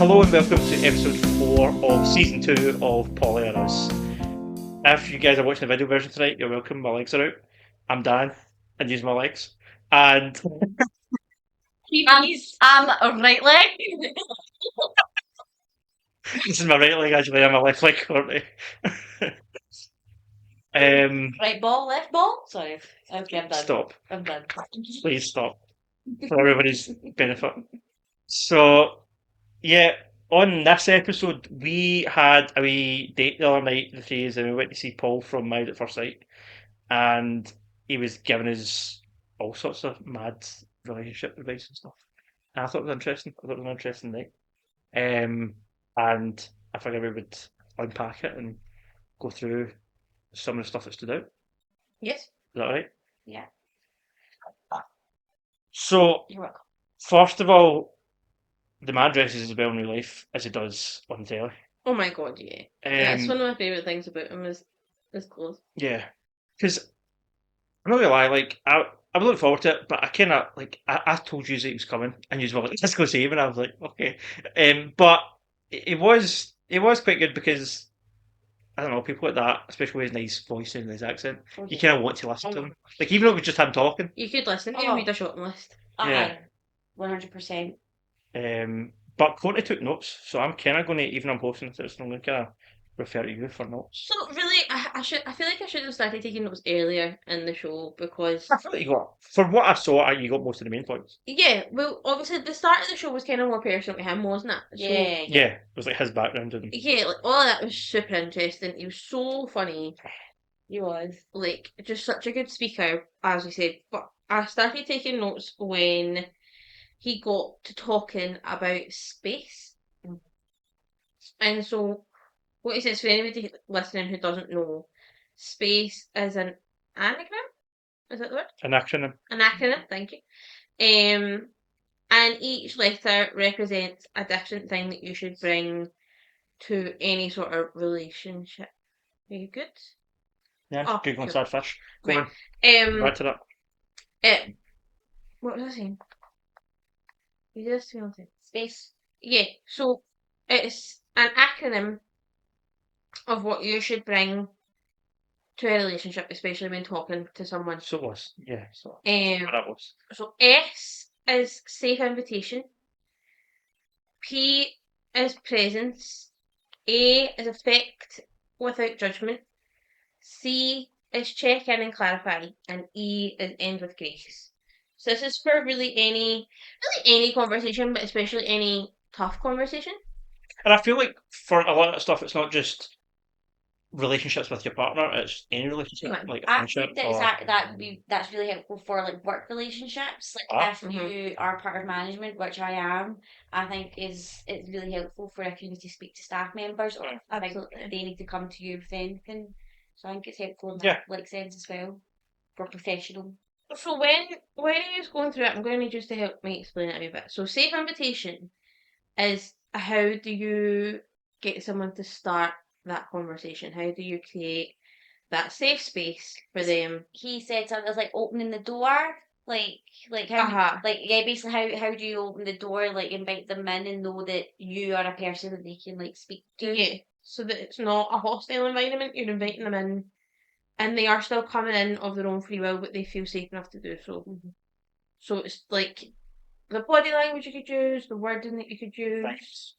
Hello and welcome to episode 4 of season 2 of Polly and Us. If you guys are watching the video version tonight, you're welcome. My legs are out. I'm Dan and use my legs. And I'm a right leg. this is my right leg, actually. I'm my left leg, Courtney. Right ball, left ball. Sorry. Okay, I'm done. Stop. I'm done. Please stop. For everybody's benefit. So, yeah, on this episode, we had a wee date the other night, the three of us, and we went to see Paul from Married at First Sight. And he was giving us all sorts of mad relationship advice and stuff. And I thought it was interesting. I thought it was an interesting night. And I figured we would unpack it and go through some of the stuff that stood out. Is Yes. that right? Yeah. So, You're welcome. first of all, the man dresses as well in real life as he does on telly. Oh my god, yeah. That's one of my favourite things about him is his clothes. Yeah. Because, I'm not gonna lie, like, I was looking forward to it, but I kind of, like, I told you that he was coming, and you were like, let's go see him, and I was like, okay. But it was quite good because, I don't know, people like that, especially with his nice voice and his accent, you kind of want to listen to him. Like, even though it was just him talking. You could listen to him read a shopping list. Yeah. 100%. But Courtney took notes, so I'm kind of going to, even I'm posting this, I'm going to kind of refer to you for notes. So really, I feel like I should have started taking notes earlier in the show because I feel like you got, for what I saw, you got most of the main points. yeah, well, obviously the start of the show was kind of more personal to him, wasn't it? So, Yeah, it was like his background and yeah, like all of that was super interesting. He was so funny. He was. Like, just such a good speaker, as we said. But I started taking notes when he got to talking about space. And so, what he says, for anybody listening who doesn't know, space is an anagram? Is that the word? an acronym. An acronym, thank you. And each letter represents a different thing that you should bring to any sort of relationship. Are you good? Yeah, Oh, Googling cool. starfish. Go Right. on, back to that. What was I saying? You just something. Space. Yeah, so it's an acronym of what you should bring to a relationship, especially when talking to someone. So it was, yeah, so what Um, that was. so S is safe invitation. P is presence. A is affect without judgment. C is check in and clarify, and E is end with grace. So this is for really any conversation, but especially any tough conversation. And I feel like for a lot of stuff, it's not just relationships with your partner; it's any relationship, Right. like a I friendship. think that's really helpful for like work relationships. Like if you are part of management, which I am, I think it's really helpful for if you need to speak to staff members or if I think Absolutely. they need to come to you with anything. So I think it's helpful in Yeah. that like sense as well for professional. So when you're going through it, I'm going to need you to help me explain it a wee bit. So safe invitation is how do you get someone to start that conversation? How do you create that safe space for them? He said something that's like opening the door, like how Uh-huh. like yeah, basically how do you open the door, like invite them in and know that you are a person that they can like speak to. Yeah. So that it's not a hostile environment, you're inviting them in and they are still coming in of their own free will, but they feel safe enough to do so. So it's like the body language you could use, the wording that you could use, Nice.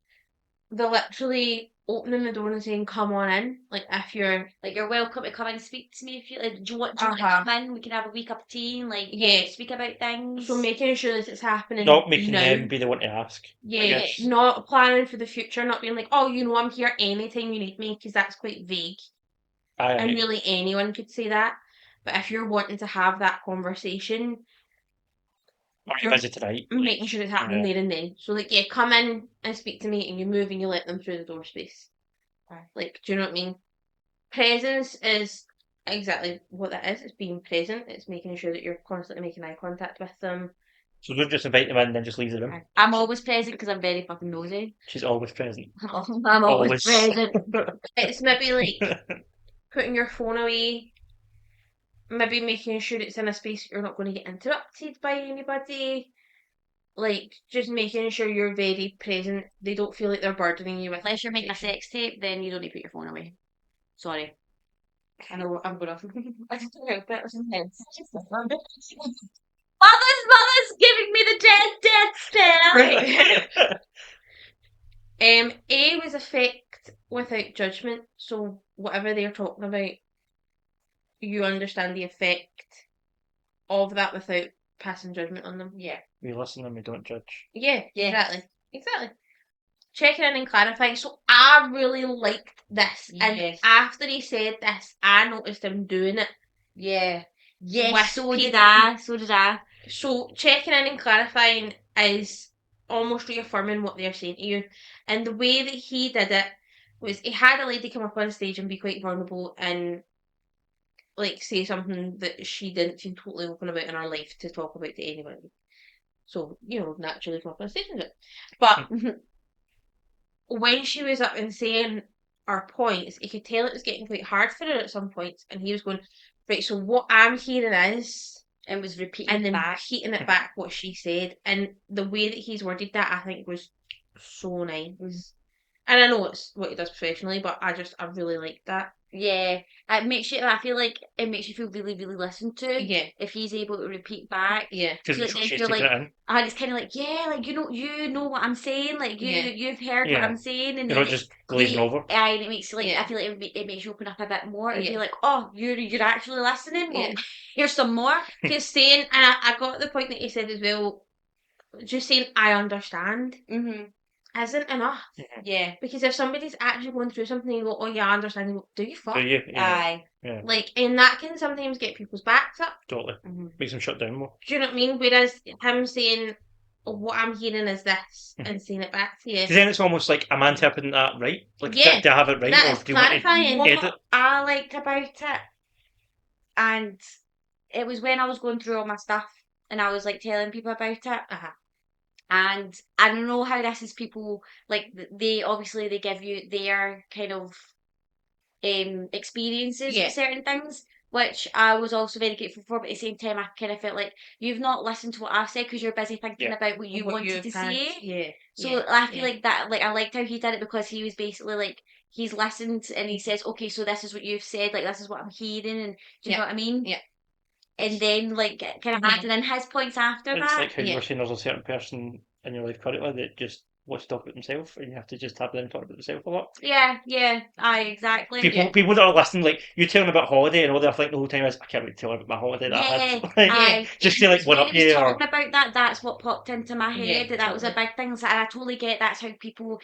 the literally opening the door and saying, "Come on in." Like if you're Like you're welcome to come and speak to me if you like. Do you want to Uh-huh. come in? We can have a wee cup of tea and like Yeah. speak about things. so making sure that it's happening Not making now. them be the one to ask. Yeah, guess. not planning for the future, not being like, "Oh, I'm here anytime you need me," because that's quite vague. Aye, And really anyone could say that. But if you're wanting to have that conversation, are you busy tonight? making sure it's happening yeah. there and then. So like, yeah, come in and speak to me, and you move and you let them through the door space. Right. Like, do you know what I mean? Presence is exactly what that is. It's being present. It's making sure that you're constantly making eye contact with them. So don't just invite them in and then just leave the room. I'm always present because I'm very fucking nosy. She's always present. I'm always present. It's maybe like putting your phone away. Maybe making sure it's in a space that you're not going to get interrupted by anybody. like just making sure you're very present. They don't feel like they're burdening you with. Unless you're making a conversation. sex tape, then you don't need to put your phone away. Sorry. I know I'm gonna. I just don't help it. Mother's giving me the death stare. A was affect without judgment. So whatever they're talking about, you understand the effect of that without passing judgment on them. Yeah. We listen and we don't judge. Yeah, Yes. exactly. Checking in and clarifying. So I really liked this, and Yes. after he said this, I noticed him doing it. Yeah. Yes, With so did people. I. So did I. So checking in and clarifying is almost reaffirming what they're saying to you. And the way that he did it was he had a lady come up on stage and be quite vulnerable and like say something that she didn't feel totally open about in her life to talk about to anybody. So, naturally come up on stage and do it. But when she was up and saying her points, you could tell it was getting quite hard for her at some points, and he was going, right, so what I'm hearing is, And was repeating and then back. repeating it back what she said, and the way that he's worded that I think was so nice. And I know it's what he does professionally, but I really like that. Yeah, it makes you. I feel like it makes you feel really, really listened to. Yeah, If he's able to repeat back. yeah. Because Feel like then she's you're taking like, it in. and it's kind of like, yeah, like you know what I'm saying, like Yeah. you've heard Yeah. what I'm saying, and You're then not just glazing over. and it makes you like, Yeah. I feel like it makes you open up a bit more and be Yeah. like, oh, you're actually listening. Well, Yeah. here's some more. Just saying, and I got the point that you said as well. Just saying, I understand, isn't enough. Yeah, Because if somebody's actually going through something, and you go, "Oh yeah, I understand," you go, "Do you fuck?" Do you? Yeah. aye, Yeah. Like, and that can sometimes get people's backs up. Totally. Makes them shut down more. Do you know what I mean? Whereas him saying, "Oh, what I'm hearing is this," and saying it back to you. Because then it's almost like, am I interpreting that right? Like, Yeah, do I have it right? that Or is do you want to clarifying. edit? what I liked about it, and it was when I was going through all my stuff and I was like telling people about it. And I don't know how this is people like they obviously they give you their kind of experiences Yeah. with certain things, which I was also very grateful for. But at the same time, I kind of felt like you've not listened to what I've said because you're busy thinking Yeah. about what you What wanted you've to had. say. Yeah. So yeah, I feel yeah. like that, like I liked how he did it because he was basically like he's listened and he says, okay, so this is what you've said, like this is what I'm hearing, and do you know what I mean? Yeah. And then like kind of adding in his points after It's that. like how you Yeah. were saying there's a certain person in your life currently that just wants to talk about themselves, and you have to just have them talk about themselves a lot. Yeah, aye, exactly. People that are listening, like you tell them about holiday, and all they're thinking the whole time is, I can't wait to tell them about my holiday that I had. Like, aye. just say like It's one when up he was you or talking about that, that's what popped into my head. Yeah, that was a totally. big thing. So, and I totally get that's how people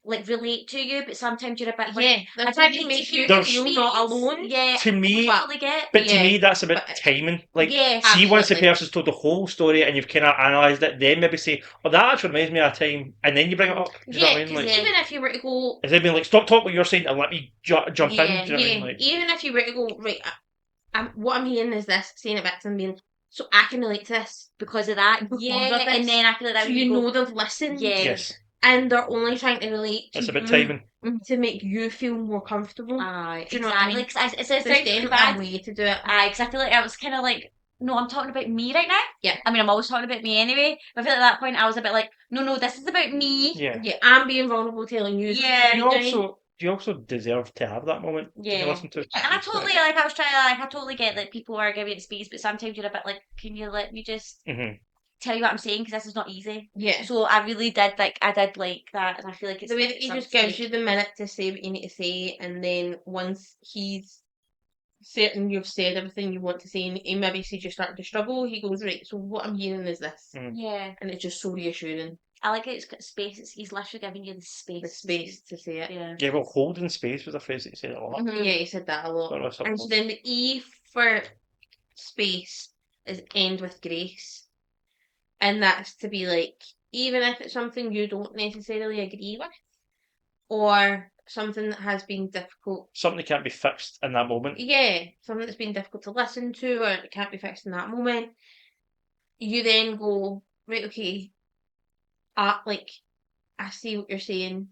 like relate to you, but sometimes you're a bit like, Yeah, I they're don't trying to need make to hear you your feel not experience. alone. Yeah, to me, I totally get. but to Yeah, me that's about but- timing. Like, Yeah, see, once the absolutely. person's told the whole story and you've kind of analysed it, then maybe say, "Oh, that actually reminds me of a time," and then you bring it up. Do you know Yeah, what I mean? because Like, even if you were to go, if they've been like, "Stop talking what you're saying and let me jump in," do you know what I yeah, mean? Like, even if you were to go, right, what I'm hearing is this, saying it back to them being, so I can relate to this. because of that. Because Yeah, of this. and then I feel like that So would you go, know they've listened. yeah, yes, And they're only trying to relate to it's about you timing. to make you feel more comfortable. aye, Do you know what I exactly. mean? 'Cause it's There's quite definitely bad. a way to do it. Aye, because I feel like I was kind of like, no, I'm talking about me right now. Yeah. I mean, I'm always talking about me anyway. But I feel like at that point I was a bit like, no, this is about me. Yeah. Yeah, I'm being vulnerable, telling you. Yeah. Do you also deserve to have that moment to Yeah. listen to? And I totally like. I was trying to like. I totally get that people are giving it space, but sometimes you're a bit like, can you let me just tell you what I'm saying? Because this is not easy. Yeah. So I really did like. I did like that, and I feel like it's The way that he just gives you the minute to say what you need to say, and then once he's certain you've said everything you want to say, and he maybe sees you starting to struggle, he goes, right, so what I'm hearing is this. Yeah. And it's just so reassuring. I like it. It's got space. He's literally giving you the space. The space to say it. Yeah. Yeah, well, holding space was a phrase that you said a lot. Yeah, he said that a lot. And so then the E for space is end with grace. And that's to be like, even if it's something you don't necessarily agree with, or something that has been difficult. Something that can't be fixed in that moment. Yeah, something that's been difficult to listen to, or it can't be fixed in that moment. You then go, right, okay, I see what you're saying.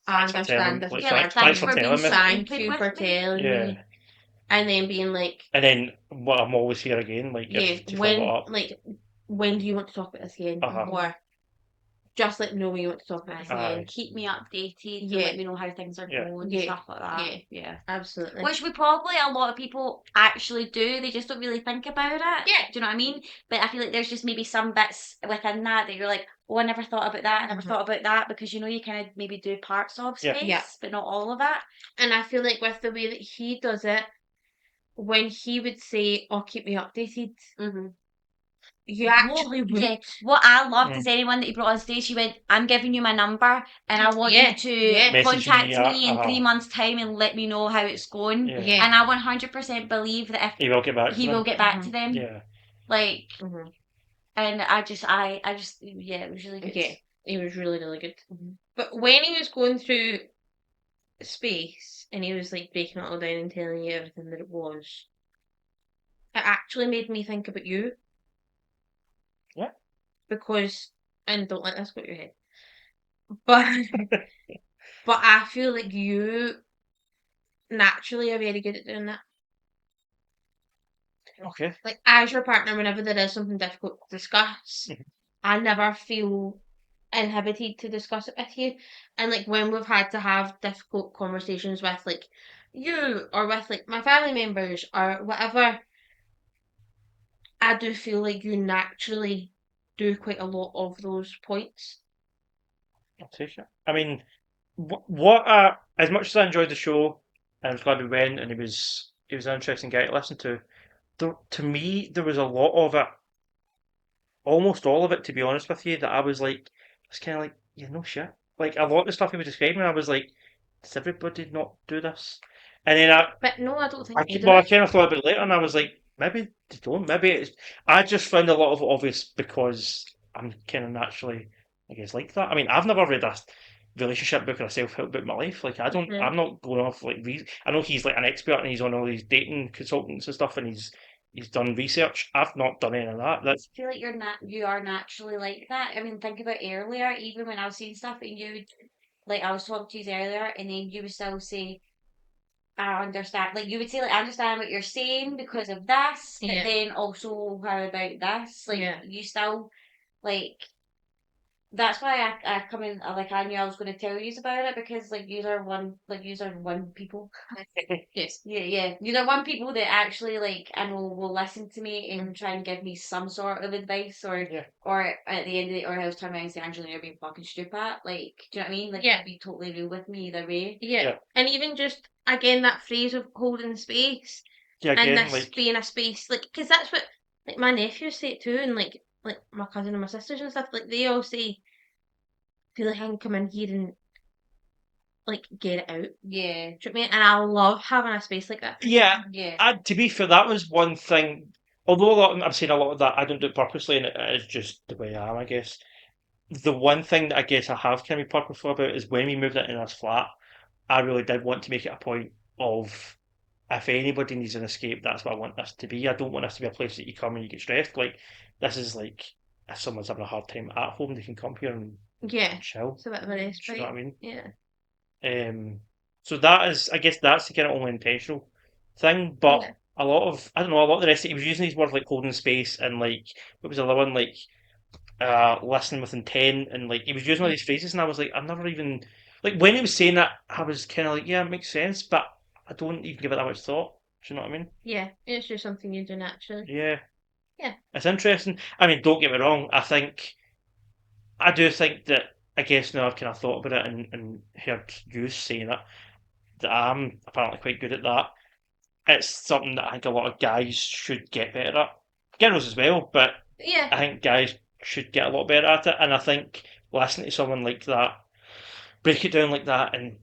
I understand this. Thanks for telling me. Thank you for telling me. And then being like, and then, well, I'm always here again. Like, yeah, if you follow up. like, when do you want to talk about this again? Uh-huh. Or just let me know when you want to talk about this Aye. again. Keep me updated. Yeah. Let me know how things are Yeah. going. Yeah. Stuff like that. Yeah. Absolutely. Which we probably, a lot of people actually do. They just don't really think about it. Yeah. Do you know what I mean? But I feel like there's just maybe some bits within that you're like, oh, I never thought about that. I never Mhm. thought about that, because you kind of maybe do parts of Yeah. space, Yeah. but not all of it. And I feel like with the way that he does it, when he would say, "Oh, keep me updated," Mm-hmm. you actually would. Yeah. What I loved Mm. is anyone that he brought on stage, he went, I'm giving you my number and I want Yeah, you to yeah. Message contact me, me in 3 uh-huh. months' time and let me know how it's going. Yeah. Yeah. And I 100% believe that if He will get back to he them. will get back Mhm. to them. Yeah. Like, Mhm. and yeah, it was really good. Yeah, he was really, really good. Mhm. But when he was going through space and he was like breaking it all down and telling you everything that it was, it actually made me think about you. Yeah. Because, and don't let this go to your head, but but I feel like you naturally are very good at doing that. Okay. Like as your partner, whenever there is something difficult to discuss, Mhm. I never feel inhibited to discuss it with you. And like when we've had to have difficult conversations with like you or with like my family members or whatever, I do feel like you naturally do quite a lot of those points. I'll take it. I mean, as much as I enjoyed the show, and I was glad we went, and he was an interesting guy to listen to. To me, there was a lot of it, almost all of it, to be honest with you, that I was like, it's kind of like, yeah, no shit. Like a lot of the stuff he was describing, I was like, does everybody not do this? And then But no, I don't think I you do. well, I kind of thought about it later, and I was like, maybe they don't. Maybe it's. I just found a lot of it obvious because I'm kind of naturally, I guess, like that. I mean, I've never read a relationship book or a self-help book in my life. Like, I don't. Mhm. I'm not going off like I know he's like an expert and he's on all these dating consultants and stuff, and he's done research. I've not done any of that. That's I feel like you are naturally like that. I mean, think about earlier, even when I was saying stuff and like I was talking to you earlier, and then you would still say, I understand. Like you would say, like I understand what you're saying because of this, but Yeah. then also how about this? Like Yeah. you still like that's why I come in like I knew I was going to tell you about it, because like you are one people. Yes. Yeah. You are one people that actually like I know will listen to me and try and give me some sort of advice, or yeah, or at the end of the or I'll turn around and say, Angelina, you're being fucking stupid. Like, do you know what I mean? Like, Yeah. you'd be totally real with me either way. Yeah. Yeah. And even just again that phrase of holding space yeah. and Again, this like, being a space, like, because that's what like my nephews say it too, and like my cousin and my sisters and stuff, like they all say, feel like I can come in here and like get it out. Yeah. Do you know what I mean? And I love having a space like that. yeah. Yeah. To be fair, that was one thing. Although I'm saying a lot of that, I don't do it purposely, and it is just the way I am, I guess. The one thing that I guess I have kind of been purposeful about is when we moved into this flat, I really did want to make it a point of if anybody needs an escape, that's what I want this to be. I don't want this to be a place that you come and you get stressed. Like this is like if someone's having a hard time at home, they can come here and Yeah. chill. It's a bit of a Do respite. you know what I mean? Yeah. So that is, I guess, that's the kind of only intentional thing. But Yeah. a lot of, I don't know, a lot of the rest of it, he was using these words like holding space and like what was the other one like listening with intent, and like he was using all these phrases, and I was like, I've never even like when he was saying that, I was kind of like, yeah, it makes sense, but I don't even give it that much thought. Do you know what I mean? Yeah. It's just something you do naturally. Yeah, Yeah. it's interesting. I mean, don't get me wrong. I do think that I guess now I've kind of thought about it and heard you saying it that I'm apparently quite good at that. It's something that I think a lot of guys should get better at. Girls as well, but Yeah. I think guys should get a lot better at it. And I think listening to someone like that, break it down like that, and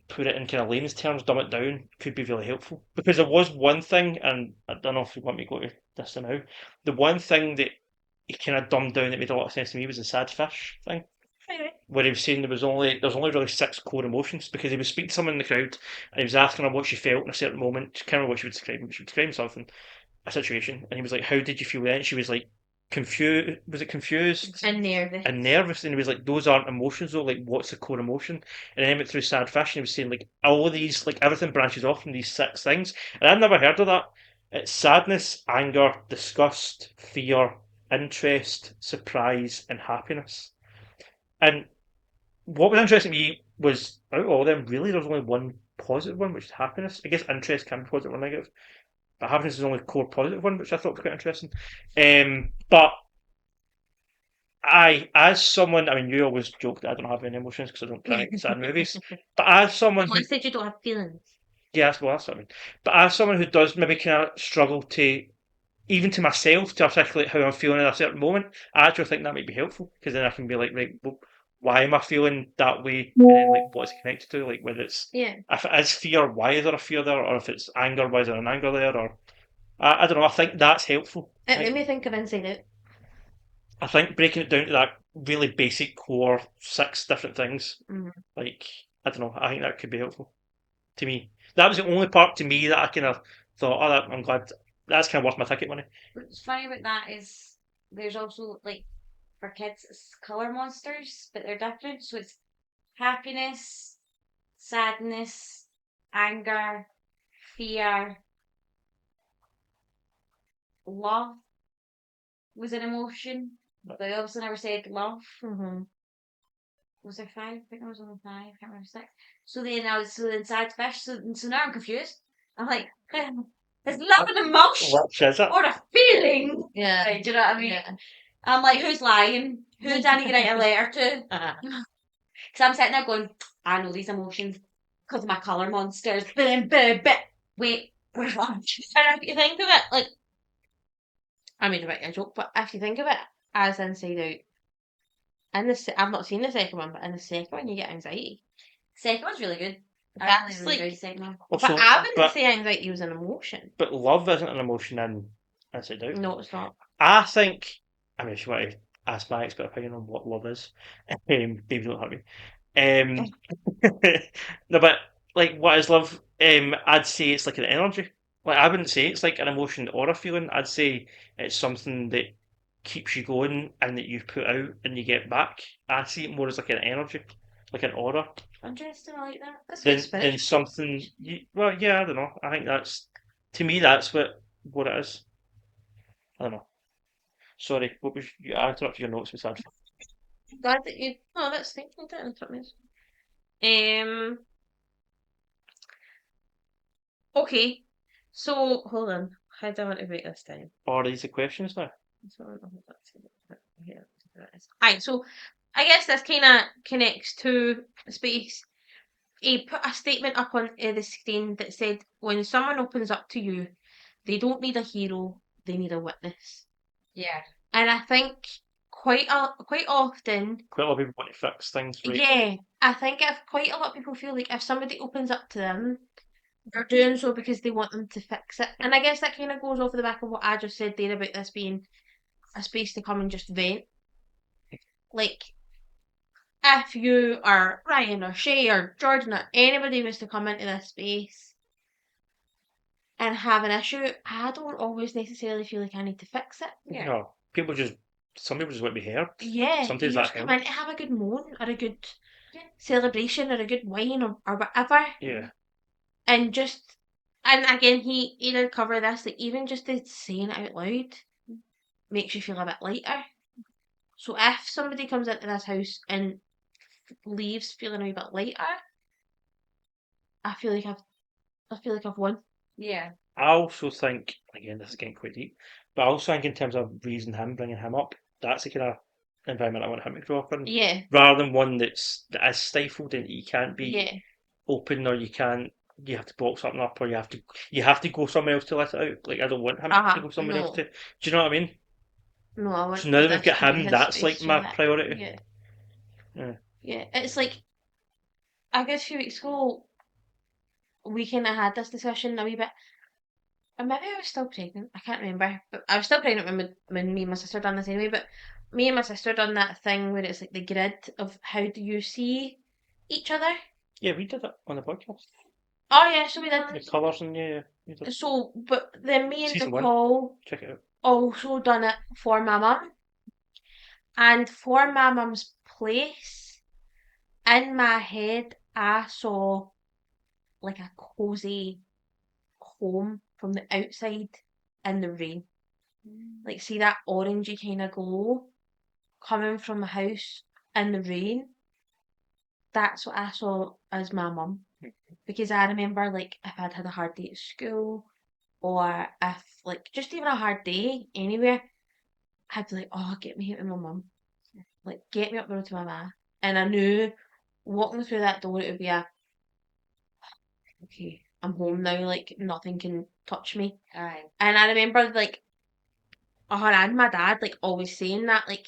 put it in kind of layman's terms, dumb it down, could be really helpful. Because there was one thing, and I don't know if you want me to go to this now, the one thing that he kind of dumbed down that made a lot of sense to me was the sad fish thing. Okay. Where he was saying there was only really six core emotions because he was speaking to someone in the crowd and he was asking her what she felt in a certain moment. Can't remember what she would describe. She would describe something, a situation, and he was like, "How did you feel then?" She was like, "Confused." Was it confused? And nervous. And nervous, and he was like, "Those aren't emotions, though. Like, what's the core emotion?" And then he went through sad fashion. He was saying like all of these, like everything branches off from these six things, and I'd never heard of that. It's sadness, anger, disgust, fear, interest, surprise, and happiness. And what was interesting to me was out of all of them, really, there's only one positive one, which is happiness. I guess interest can be positive or negative, but happiness is the only core positive one, which I thought was quite interesting. But as someone, I mean, you always joke that I don't have any emotions because I don't cry at sad movies. But as someone Well, who, I said you don't have feelings. yeah, that's what I mean. But as someone who does maybe kind of struggle to, even to myself, to articulate how I'm feeling at a certain moment, I actually think that might be helpful because then I can be like, right, well, why am I feeling that way? And then, like, what's it connected to? Like, whether it's, Yeah. if it is fear, why is there a fear there? Or if it's anger, why is there an anger there? Or, I don't know, I think that's helpful. It made me think of Inside Out. I think breaking it down to that really basic core 6 different things, Mm. like, I don't know, I think that could be helpful to me. That was the only part to me that I kind of thought, oh, I'm glad that's kind of worth my ticket money. What's funny about that is there's also like for kids it's color monsters, but they're different. So it's happiness, sadness, anger, fear, love was an emotion. But I obviously never said love. Mm-hmm. Was there five? I think there was only five. I can't remember six. So then sad fish. So now I'm confused. I'm like, is love an emotion Which is it? or a feeling? Yeah. Right, do you know what I mean? Yeah. I'm like, who's lying? Who's I need to write a letter to? Because I'm sitting there going, I know these emotions because of my colour monsters. Wait, where's one? And if you think of it, like, I mean, a bit of a joke, but if you think of it as Inside Out, I've not seen the second one, but in the second one you get anxiety. Second one's really good. I That's really like, enjoyed the second one. Also, but I wouldn't say anxiety was an emotion. but love isn't an emotion in Inside Out. No, it's not. I think, I mean, if you want to ask my expert opinion on what love is, baby don't hurt me. Um, no, but like, what is love? I'd say it's like an energy. Like, I wouldn't say it's like an emotion or a feeling. I'd say it's something that keeps you going and that you put out and you get back. I see it more as like an energy, like an aura, Interesting, I like that. That's good than spiritual. something. Well, yeah, I don't know. I think that's, to me, that's what it is. I don't know. Sorry, what was you? I interrupted your notes with sad. Glad that you. Oh, that's thank you. That interrupt me. Okay. So hold on. How do I want to break this down? Or are these the questions now? Aye, so I guess this kind of connects to space. He put a statement up on the screen that said, "When someone opens up to you, they don't need a hero; they need a witness." Yeah. And I think quite often, Quite a lot of people want to fix things, right? yeah, I think if quite a lot of people feel like if somebody opens up to them, they're doing so because they want them to fix it. And I guess that kind of goes off the back of what I just said there about this being a space to come and just vent. Like, if you are Ryan or Shay or Jordan or anybody was to come into this space and have an issue, I don't always necessarily feel like I need to fix it. Yeah. No, some people just want to be heard. Yeah, Sometimes you that just come helps. in to have a good moan or a good celebration or a good wine or whatever. Yeah, And just, and again, he did cover this, like even just the saying it out loud makes you feel a bit lighter. So if somebody comes into this house and leaves feeling a wee bit lighter, I feel like I've won. Yeah. I also think, again, this is getting quite deep, but I also think in terms of bringing him up, that's the kind of environment I want him to grow up in, Yeah, rather than one that is stifled and you can't be yeah. open, or you have to block something up, or you have to go somewhere else to let it out. Like, I don't want him to go somewhere else No. to. Do you know what I mean? No, I So want now that we've this got to be him, his that's like space. my Yeah, priority. yeah, Yeah. yeah. It's like I guess a few weeks ago we kind of had this discussion a wee bit. And maybe I was still pregnant. I can't remember, but I was still pregnant when me and my sister done this anyway. But me and my sister done that thing where it's like the grid of how do you see each other. Yeah, we did it on the podcast. Oh yeah, so we did. The colours and yeah, we did. So, but then me and Season 1. Nicole Check it out. also done it for my mum, and for my mum's place in my head, I saw like a cozy home from the outside in the rain. like see that orangey kind of glow coming from the house in the rain. That's what I saw as my mum. Because I remember, like, if I'd had a hard day at school, or if, like, just even a hard day anywhere, I'd be like, oh, get me out with my mum. Like, get me up the road to my ma. And I knew walking through that door, it would be okay, I'm home now, like, nothing can touch me. Aye. And I remember, like, her and my dad, like, always saying that, like,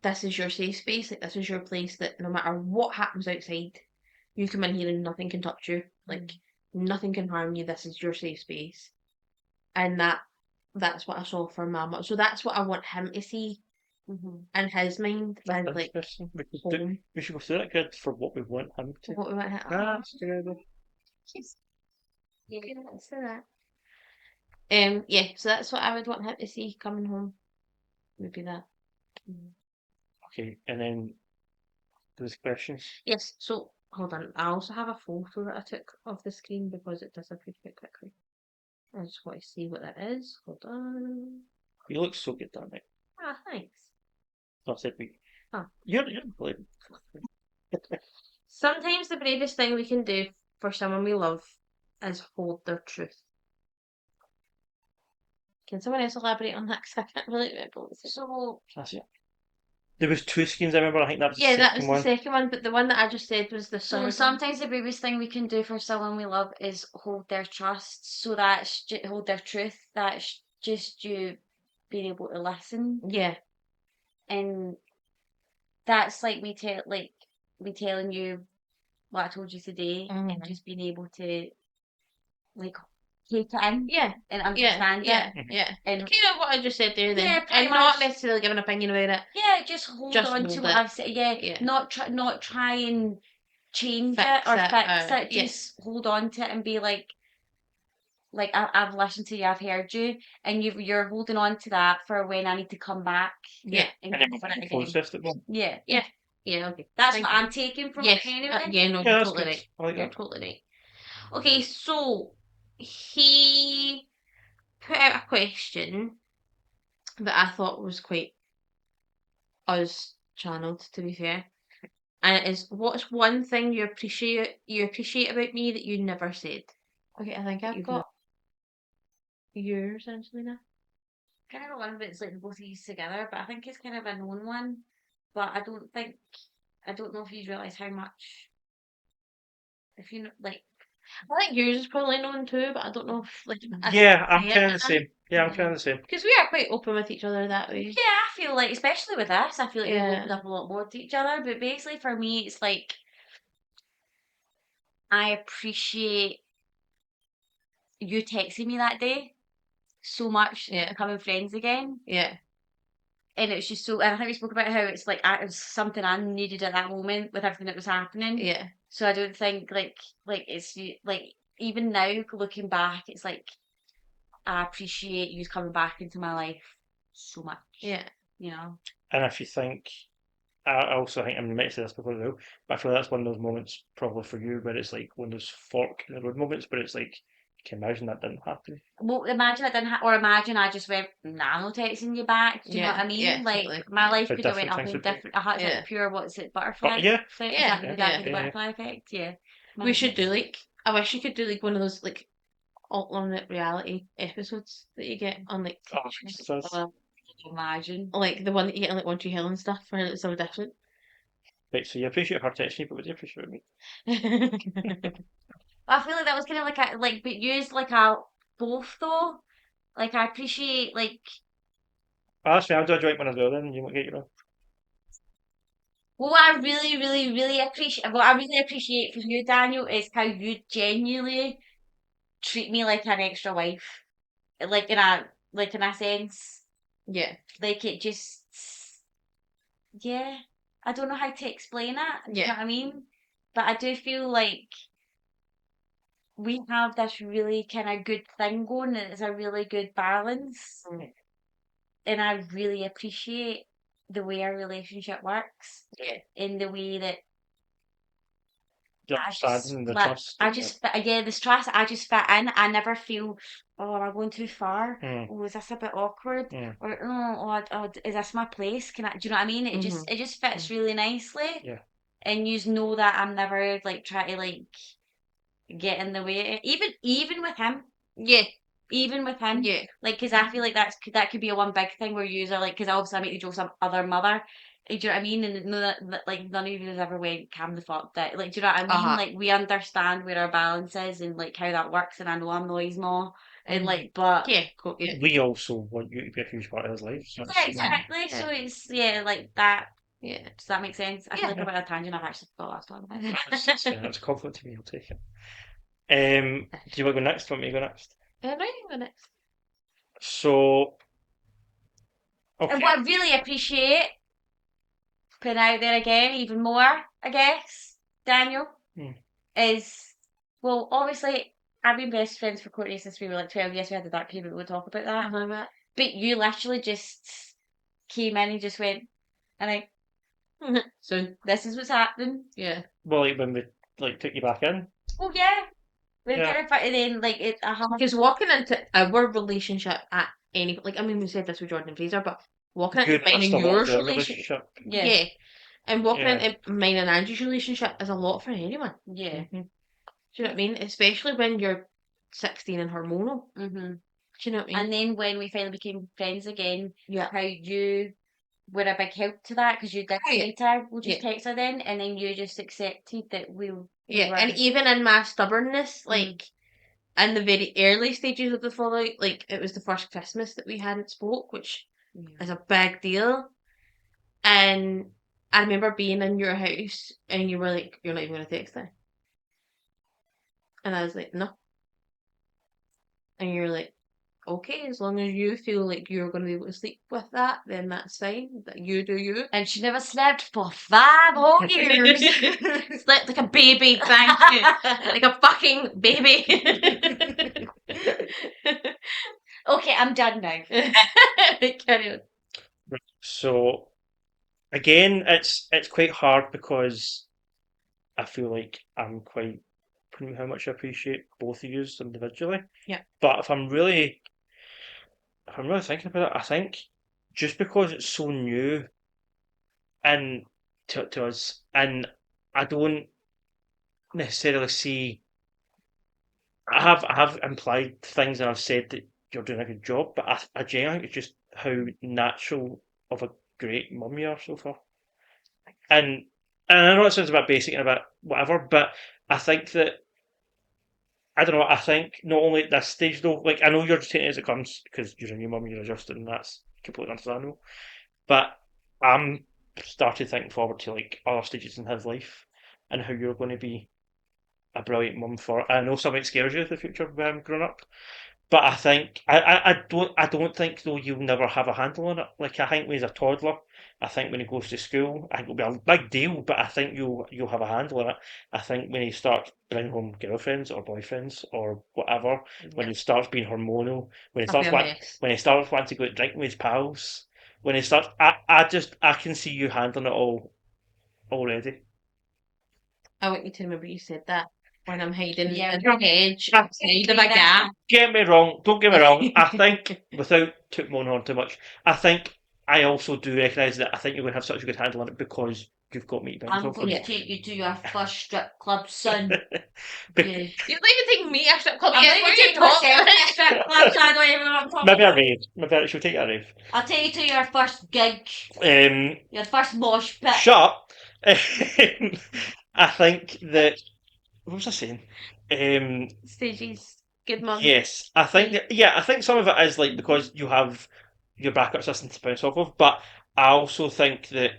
this is your safe space, like, this is your place that no matter what happens outside, you come in here and nothing can touch you. Like, nothing can harm you, this is your safe space. And that's what I saw for Mama. So that's what I want him to see in his mind, as, like, Interesting. home. We should go through that kid for what we want him to. What we want him That's a good idea. Yeah, let's do that. Yeah, so that's what I would want him to see coming home. Would be that. Okay, and then those questions. Yes, so hold on. I also have a photo that I took of the screen because it disappeared quite quickly. I just want to see what that is. Hold on. You look so good, damn it. Ah, thanks. I said we. Oh. You're brilliant. Sometimes the bravest thing we can do for someone we love is hold their truth. Can someone else elaborate on that? Because I can't really remember what it said. So That's it. There was two schemes I remember. I think that was yeah, the that was second the one. second one, but the one that I just said was the So third one. sometimes the bravest thing we can do for someone we love is hold their trust. So that's hold their truth. That's just you being able to listen, Yeah, and that's like me telling you what I told you today, and Mhm. just being able to like take it in yeah, and understand yeah, it, yeah. and Kind of what I just said there then. Yeah, pretty And not much. necessarily give an opinion about it. yeah, just hold Just on hold to it. what I've said. Yeah, Yeah. not try and change Fix it or it, fix it. yeah. Just hold on to it and be like I've listened to you, I've heard you, and you're holding on to that for when I need to come back. Yeah. and And then go over it we again. processed it more. Yeah, Yeah. Yeah, okay. that's Thank what you. I'm taking from Yes. it anyway. Yeah, no, Yeah, you're that's totally good. right. I like You're that. totally right. Okay, so he put out a question that I thought was quite us channeled, to be fair. And it is, what's one thing you appreciate about me that you never said? Okay, I think I've You've got yours, Angelina. kind of one that's like both of these together, but I think it's kind of a known one. But I don't know if you realise how much. If you know, like, I think yours is probably known too, but I don't know if like Yeah, I'm kind of the same. Yeah, I'm kind of the same. because we are quite open with each other that way. yeah, I feel like, especially with this, I feel like we've Yeah. opened up a lot more to each other. But basically, for me, it's like I appreciate you texting me that day so much, Yeah. becoming friends again. Yeah. And it was just so. And I think we spoke about how it's like it was something I needed at that moment with everything that was happening. Yeah. So I don't think like it's like even now looking back, it's like I appreciate you coming back into my life so much. Yeah. You know. And if you think, I also think I might say this before as well, but I feel that's one of those moments probably for you where it's like one of those fork in the road moments where it's like, you can imagine that didn't happen. Well, imagine I didn't, or imagine I just went, nah, I'm not texting you back. Do you know Yeah, what I mean? yeah, like totally. my life How could have went different up things in would be. different. I had Yeah. like pure what's it butterfly? Yeah. effect? Yeah, Is that yeah, the yeah. butterfly effect? Yeah. We should do like, I wish you could do like one of those like alternate reality episodes that you get on like Oh, so Imagine. like the one that you get on like One Tree Hill and stuff where it's so different. right, so you appreciate her texting you, but would you appreciate me? I feel like that was kind of like a but used like a both though. Like I appreciate like Oh, that's fine, I'll do a joint one as well then, you won't get your own. what I really, really, really appreciate. What I really appreciate from you, Daniel, is how you genuinely treat me like an extra wife. Like in a sense. Yeah. Like it just yeah. I don't know how to explain it. Do you know what I mean? But I do feel like we have this really kind of good thing going and it's a really good balance. And I really appreciate the way our relationship works. Yeah. In the way that the I just understanding, the like trust. I just yeah, this trust. I just fit in. I never feel, oh, am I going too far? Mm, Oh, is this a bit awkward? mm, Or is this my place? Can I? Do you know what I mean? It just fits really nicely. yeah. And you know that I'm never like trying to like get in the way. Even with him, Yeah, even with him, yeah. like because I feel like that could be a one big thing where you are like, because obviously I make the jokes I'm other mother. Do you know what I mean? And no, that like none of you has ever went calm the fuck down. Like, do you know what I mean? Uh-huh. Like we understand where our balance is and like how that works. And I know I'm noise more and Mhm. like, but Yeah, cool. Yeah, We also want you to be a huge part of his life. So yeah, it's, exactly. Yeah. So it's like that. yeah. Does that make sense? I feel like Yeah. I'm on a tangent. I've actually forgot what I was talking it's a compliment to me. I'll take it. Do you want to go next? Want me to go next? Right, the next. So, And okay. what I really appreciate, putting out there again, even more, I guess, Daniel, Hmm. is, well, obviously, I've been best friends for Courtney since we were like 12 years. We had the dark period, we'll talk about that. Uh-huh. But you literally just came in and just went, and I, so this is what's happening. Yeah. Well, like when we took you back in. Oh, yeah. We're Yeah. gonna fit it in, like, it, Because walking into our relationship at any, like, I mean, we said this with Jordan and Fraser, but walking into Good mine must and have worked yours for their relationship, yeah. yeah, and walking Yeah. into mine and Angie's relationship is a lot for anyone. Yeah. Mhm. Do you know what I mean? Especially when you're 16 and hormonal. Mm-hmm. Do you know what I mean? And then when we finally became friends again, Yeah. how you were a big help to that because you did Oh, yeah. say to her, we'll just Yeah. text her then, and then you just accepted that we Yeah, were. and even in my stubbornness, Mm. like in the very early stages of the fallout, like it was the first Christmas that we hadn't spoke, which is a big deal. And I remember being in your house and you were like, "You're not even gonna text her," and I was like, "No," and you're like, "Okay, as long as you feel like you're gonna be able to sleep with that, then that's fine. That you do you." And she never slept for 5 whole years. Slept like a baby, thank you, like a fucking baby. Okay, I'm done now. Carry on. So again, it's quite hard because I feel like I'm quite putting how much I appreciate both of you individually. Yeah. But if I'm really thinking about it, I think just because it's so new and to us, and I don't necessarily see. I have implied things and I've said that you're doing a good job, but I genuinely think it's just how natural of a great mum you are so far. And I know it sounds a bit basic and a bit whatever, but I think that I don't know. I think not only at this stage though, like I know you're just taking it as it comes because you're a new mum, you're adjusting, and that's completely understandable. But I'm started thinking forward to like other stages in his life and how you're going to be a brilliant mum for. I know something scares you in the future growing up, but I think I don't think though you'll never have a handle on it. Like I think when he's a toddler, I think when he goes to school, I think it'll be a big deal, but I think you'll have a handle on it. I think when he starts bringing home girlfriends or boyfriends or whatever, when he starts being hormonal, I'll be a mess. when he starts wanting to go out drinking with his pals, when he starts, I can see you handling it all already. I want you to remember you said that when I'm hiding Yeah. in the hedge outside of a gap. Get me wrong. Don't get me wrong. I think, without moaning on too much, I think I also do recognise that I think you're going to have such a good handle on it because you've got me I'm bounce going Yeah. to take you to your first strip club, son. Bec- Yeah. You don't even take me a strip club. I'm Yes, going where to you take myself to talking? a strip club, so I don't even know what I'm talking Maybe a about. rave. Maybe she'll take a rave. I'll take you to your first gig, Um, your first mosh pit. shut up. I think that. What was I saying? Stages. Good mum. Yes, I think that, yeah, I think some of it is like because you have your backup system to bounce off of, but I also think that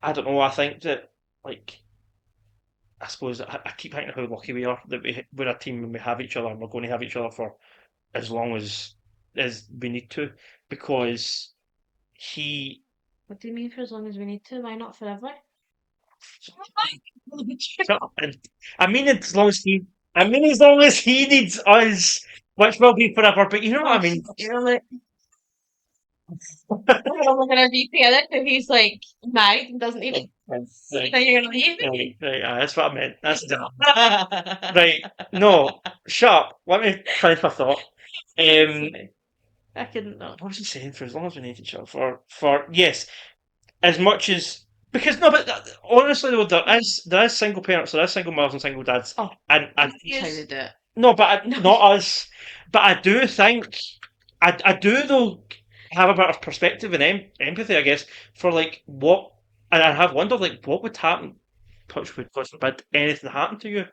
I don't know. I think that like I suppose I keep thinking how lucky we are that we're a team and we have each other and we're going to have each other for as long as we need to because he. What do you mean for as long as we need to? Why not forever? And I mean as long as he. I mean as long as he needs us, which will be forever. But you know what I mean. You're like, I'm gonna be together if he's like married and doesn't even Right, think that you're gonna leave. that's what I meant. That's dumb. Right, no, shut up. Let me finish my thought. I couldn't know. What was I saying? For as long as we need each other, for yes, as much as because no, but honestly though, there is single parents, there is single mothers and single dads, Oh, and that's how they do it. no, but No. not us. But I do think I do though have a bit of perspective and empathy, I guess, for like what, and I have wondered like what would happen. Touch wood, God forbid anything happened to you,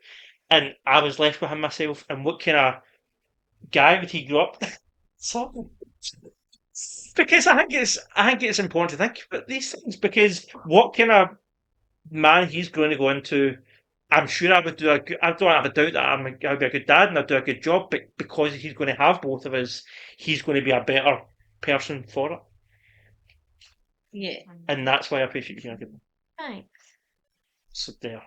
and I was left with him myself, and what kind of guy would he grow up? So because I think it's important to think about these things because what kind of man he's going to go into. I'm sure I would do a good. I don't have a doubt that I'll be a good dad and I'll do a good job. But because he's going to have both of us, he's going to be a better person for it, Yeah. and that's why I appreciate you. Thanks. So there,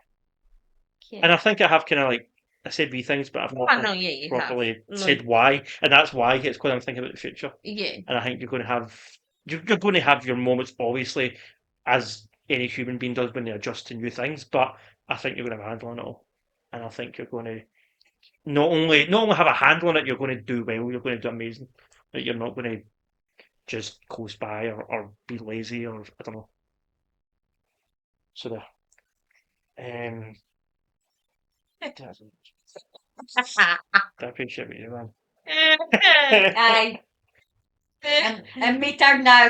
Yeah. and I think I have kind of like I said wee things, but I've not I know, yeah, you properly have. said why, and that's why it's because I'm thinking about the future. Yeah. And I think you're going to have your moments, obviously, as any human being does when they adjust to new things. But I think you're going to have a handle on it all, and I think you're going to not only have a handle on it, you're going to do well. You're going to do amazing. That you're not going to just coast by or be lazy or I don't know. So there. I appreciate what you man. Aye. And me turn now.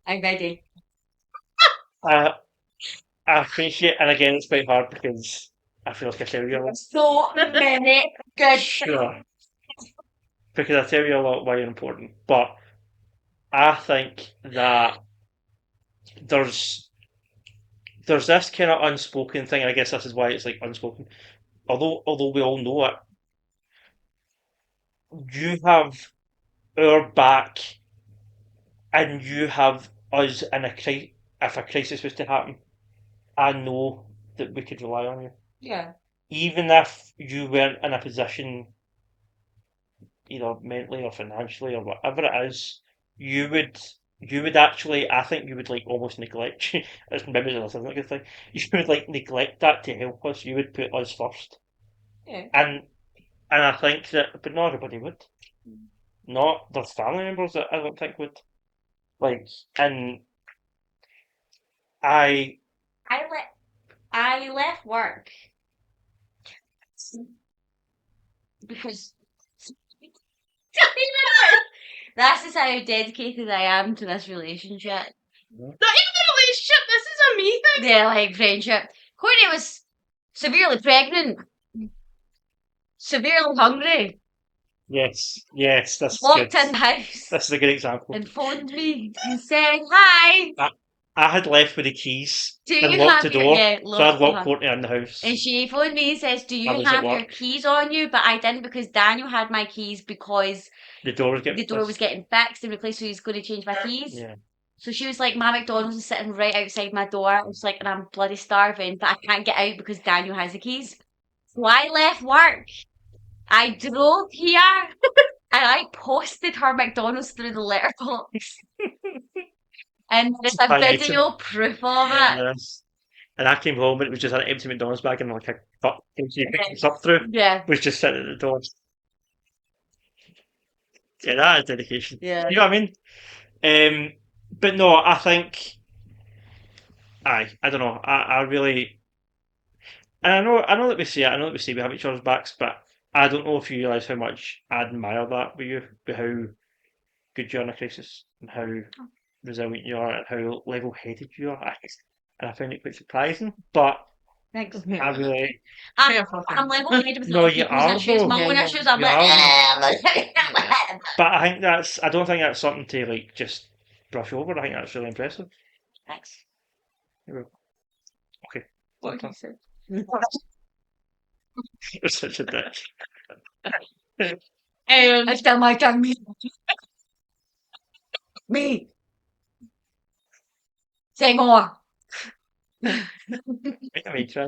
I'm ready. I appreciate, and again, it's quite hard because I feel like I tell you a lot. So many good. Sure. Because I tell you a lot why you're important, but I think that there's there's this kind of unspoken thing, and I guess this is why it's like unspoken. Although we all know it, you have our back, and you have us in a if a crisis was to happen. I know that we could rely on you, Yeah. even if you weren't in a position, either mentally or financially or whatever it is. You would. You would actually, I think you would like almost neglect. Maybe this isn't a good thing. You would like neglect that to help us. You would put us first, Yeah. and I think that, but not everybody would. Not there's family members that I don't think would like. And I I left work because this is how dedicated I am to this relationship. Not even a relationship. This is a me thing. Yeah, like friendship. Courtney was severely pregnant, severely hungry. yes, that's Walked good. in the house This is a good example. and phoned me and said, "Hi, I had left with the keys do and you locked have the your door, yeah?" so I'd locked Uh-huh. Courtney in the house. And she phoned me and says, "Do I you was at have your work. keys on you?" But I didn't because Daniel had my keys because The door was the getting door was fixed. getting fixed and replaced, so he was going to change my keys. Yeah. So she was like, "My McDonald's is sitting right outside my door." I was like, and I'm bloody starving, but I can't get out because Daniel has the keys. So I left work. I drove here and I posted her McDonald's through the letterbox. And there's a Fine item. video proof of it. Yes. And I came home and it was just an empty McDonald's bag and like a cup she picked this up through Yeah. was just sitting at the door. Yeah, that is dedication. Yeah. You know what I mean? But no, I think I don't know. I really and I know that we say it, I know that we say we have each other's backs, but I don't know if you realise how much I admire that with you, with how good you are in a crisis and how resilient you are and how level headed you are. And I find it quite surprising. But Thanks. I really I'm level-headed with No, other you people's are, issues, though. my own Yeah, issues. I'm You like, are. But I don't think that's something to like just brush over. I think that's really impressive. Thanks. Okay. What you said. You're such a dick. It's still my turn, me. Me. Say more. I mean, try.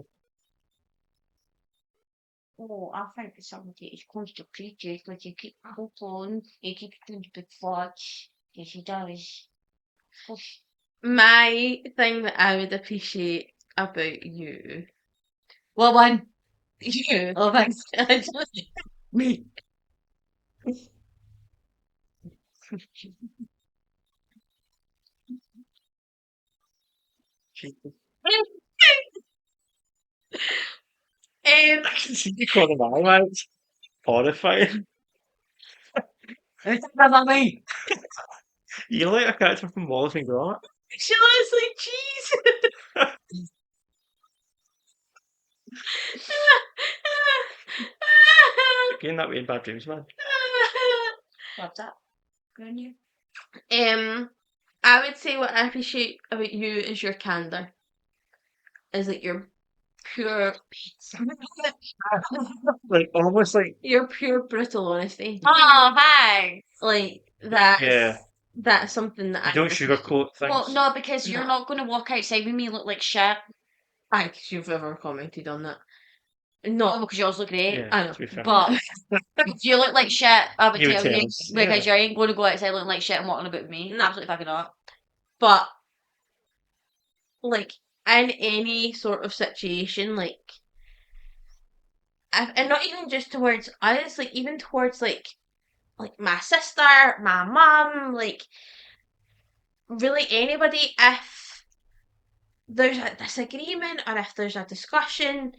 Oh, I think it's somebody is constipated because you keep pooping, you keep doing big farts. Yes, he does. Shush. My thing that I would appreciate about you, What one? you, Oh, thanks. Me. Jesus. um, I can see you calling them out, man. It's horrifying. It's about me. You look like a character from Wallace and Gromit. she looks like cheese. Getting that way in bad dreams, man. What's up? Good on you. I would say what I appreciate about you is your candor. Is like your pure, Like, almost like, your pure brutal honesty. Oh, thanks. Like yeah, that's something that you I don't appreciate. sugarcoat things. Well, no, because you're No. not going to walk outside with me look like shit. Thanks if you've ever commented on that. Oh, No, because you also look great. Yeah, I know. to be fair. But if you look like shit, I would You would tell tell you. us, Because yeah. you ain't going to go outside looking like shit and walking about with me. No. Absolutely fucking not. but like in any sort of situation, like, and not even just towards us, like even towards like my sister, my mum, like really anybody, if there's a disagreement or if there's a discussion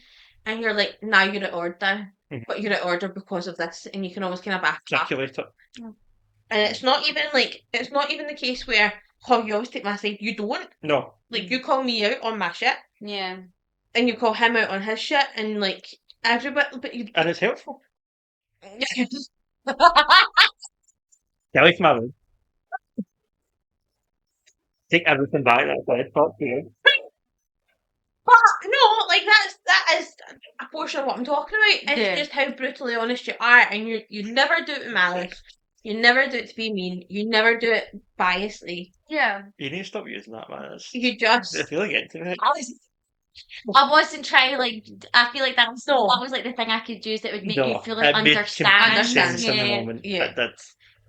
and you're like, nah, you're at order, Mhm. but you're at order because of this, and you can always kind of back up. Articulate it. And it's not even the case where, oh, you always take my side. You don't. No. Like, you call me out on my shit, Yeah. and you call him out on his shit, and like everybody, but you. And it's helpful. Kelly from my room. Take everything back that I said. Talk to you. But no, like that is a portion of what I'm talking about. It's Yeah. just how brutally honest you are, and you never do it with malice. You never do it to be mean. You never do it biasly. Yeah. You need to stop using that, man. It's, You just. I feel like getting to it. I wasn't trying, like, I feel like that was, No. that was like the thing I could use that would make you No, feel like it made understand. complete sense in the Yeah. moment. Yeah. It did.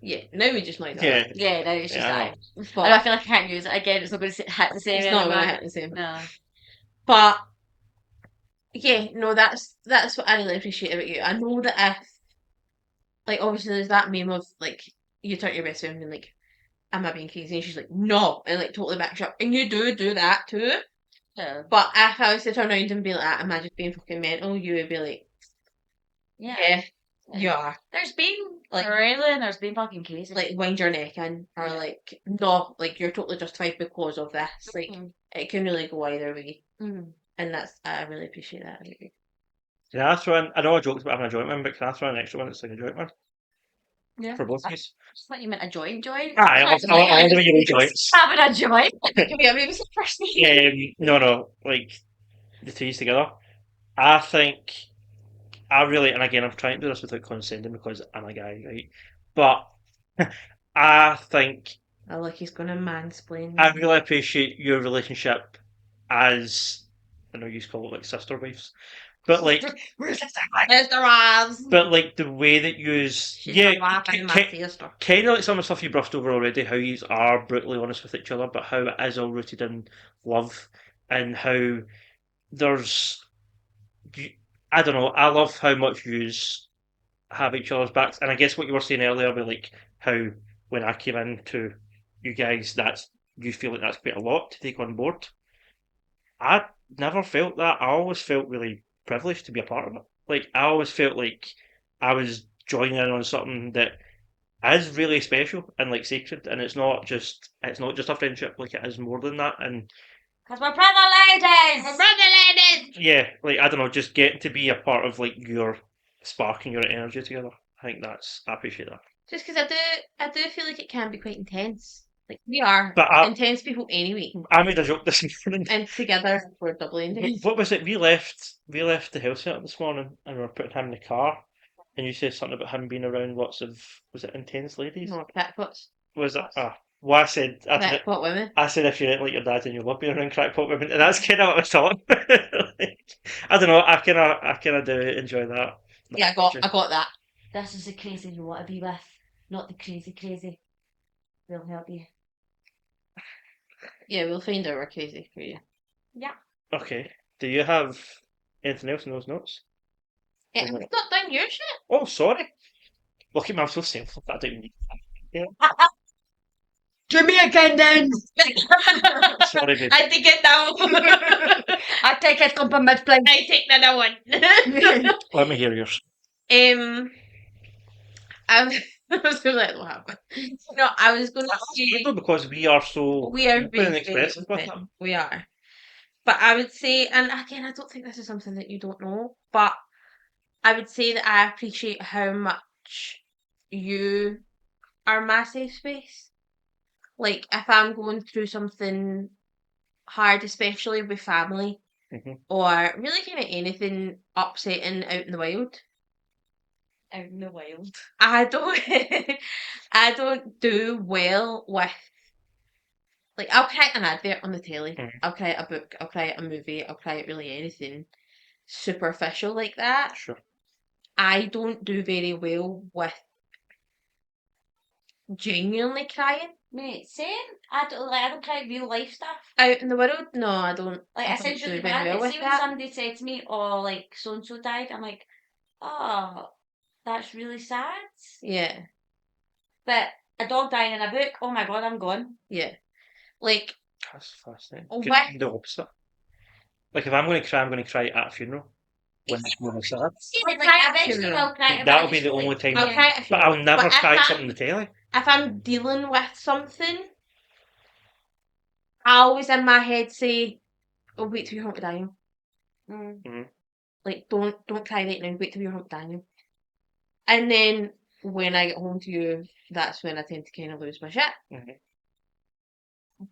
Yeah, now we just might not. Yeah. Yeah, no, it's just Yeah, I that. know. And But I feel like I can't use it again. It's not going to hit the same. it's not anymore. going to hit the same. No. But yeah, no, that's what I really appreciate about you. I know that if, like, obviously there's that meme of like you turn to your best friend and like, am I being crazy? And she's like, no, and like totally backs you up, and you do that too. Yeah. But if I was to turn around and be like, am I just being fucking mental? You would be like, yeah, you are. There's been Like- really, and there's been fucking cases. Like, wind your neck in, or Yeah. like, no, like you're totally justified because of this. Like, it can really go either way, Mhm. and I really appreciate that about you. Can I throw in, I know I joked about having a joint one, but can I throw in an extra one that's like a joint one? Yeah. For both of you? Just thought you meant a joint. Aye, I'll give you the joints. Having a joint. Can we have maybe some first No, like the two together. I think I really, and again, I'm trying to do this without condescending because I'm a guy, right? But I think Oh, look, he's gonna mansplain. I really appreciate your relationship as, I know you call it like sister wives, but like, Mr. Ross. but like the way that you, She's yeah, laughing my sister. kind of like some of the stuff you brushed over already, how you are brutally honest with each other, but how it is all rooted in love and how there's, I don't know, I love how much you have each other's backs, and I guess what you were saying earlier about like how when I came into you guys, you feel like that's quite a lot to take on board. I never felt that. I always felt really privileged to be a part of it. Like I always felt like I was joining in on something that is really special and like sacred, and it's not just a friendship. Like it is more than that, and Because we're brother ladies. My brother ladies. yeah, like I don't know, just getting to be a part of like your spark and your energy together. I think I appreciate that. Just because I do feel like it can be quite intense. Like we are But intense people anyway, I made a joke this morning. and together we're doubly intense. What was it? We left the house set this morning, and we were putting him in the car. And you said something about him being around lots of, was it intense ladies? No, crackpots. Was it? Well, I said Crackpot women. I said if you didn't like your dad and you love being around crackpot women, and that's kind of what I was talking about. Like, I don't know. I kind of do enjoy that. Yeah, I got that. This is the crazy you want to be with, not the crazy. We'll help you. Yeah, we'll find out we're crazy for you. Yeah. Okay. Do you have anything else in those notes? Yeah, Oh, I've not done your shit. oh, sorry. Look at me, I'm so selfless. I don't need. Do me again then. Sorry, babe. I take it down. I take it compliment, please. I take the other one. Let me hear yours. I was gonna let what happen. No, I was gonna say Because we are so we are open and being expressive with it. we are. But I would say, and again, I don't think this is something that you don't know, but I would say that I appreciate how much you are my safe space. Like, if I'm going through something hard, especially with family, or really kind of anything upsetting out in the wild. Out in the wild. I don't I don't do well with, like, I'll cry an advert on the telly, I'll cry a book, I'll cry a movie, I'll cry really anything superficial like that. Sure. I don't do very well with genuinely crying. Mate, same. I don't cry real life stuff. Out in the world, no, I don't. Like, I I don't said, do really very bad. well with See, when that. somebody said to me, oh, like, so-and-so died, I'm like, oh, that's really sad. Yeah, But a dog dying in a book, oh my god, I'm gone. yeah. Like, That's fascinating. Oh, Good, what? the opposite. Like, if I'm going to cry at a funeral. When it's more sad. Like, cry at a eventually funeral. I'll cry about That'll it, be the only time. I'll cry at a But funeral. I'll never But cry at if something on the telly. If I'm dealing with something, I always in my head say, "Oh, wait till you're home to dying." Like, don't cry right now. Wait till you're home to dying. And then when I get home to you, that's when I tend to kind of lose my shit.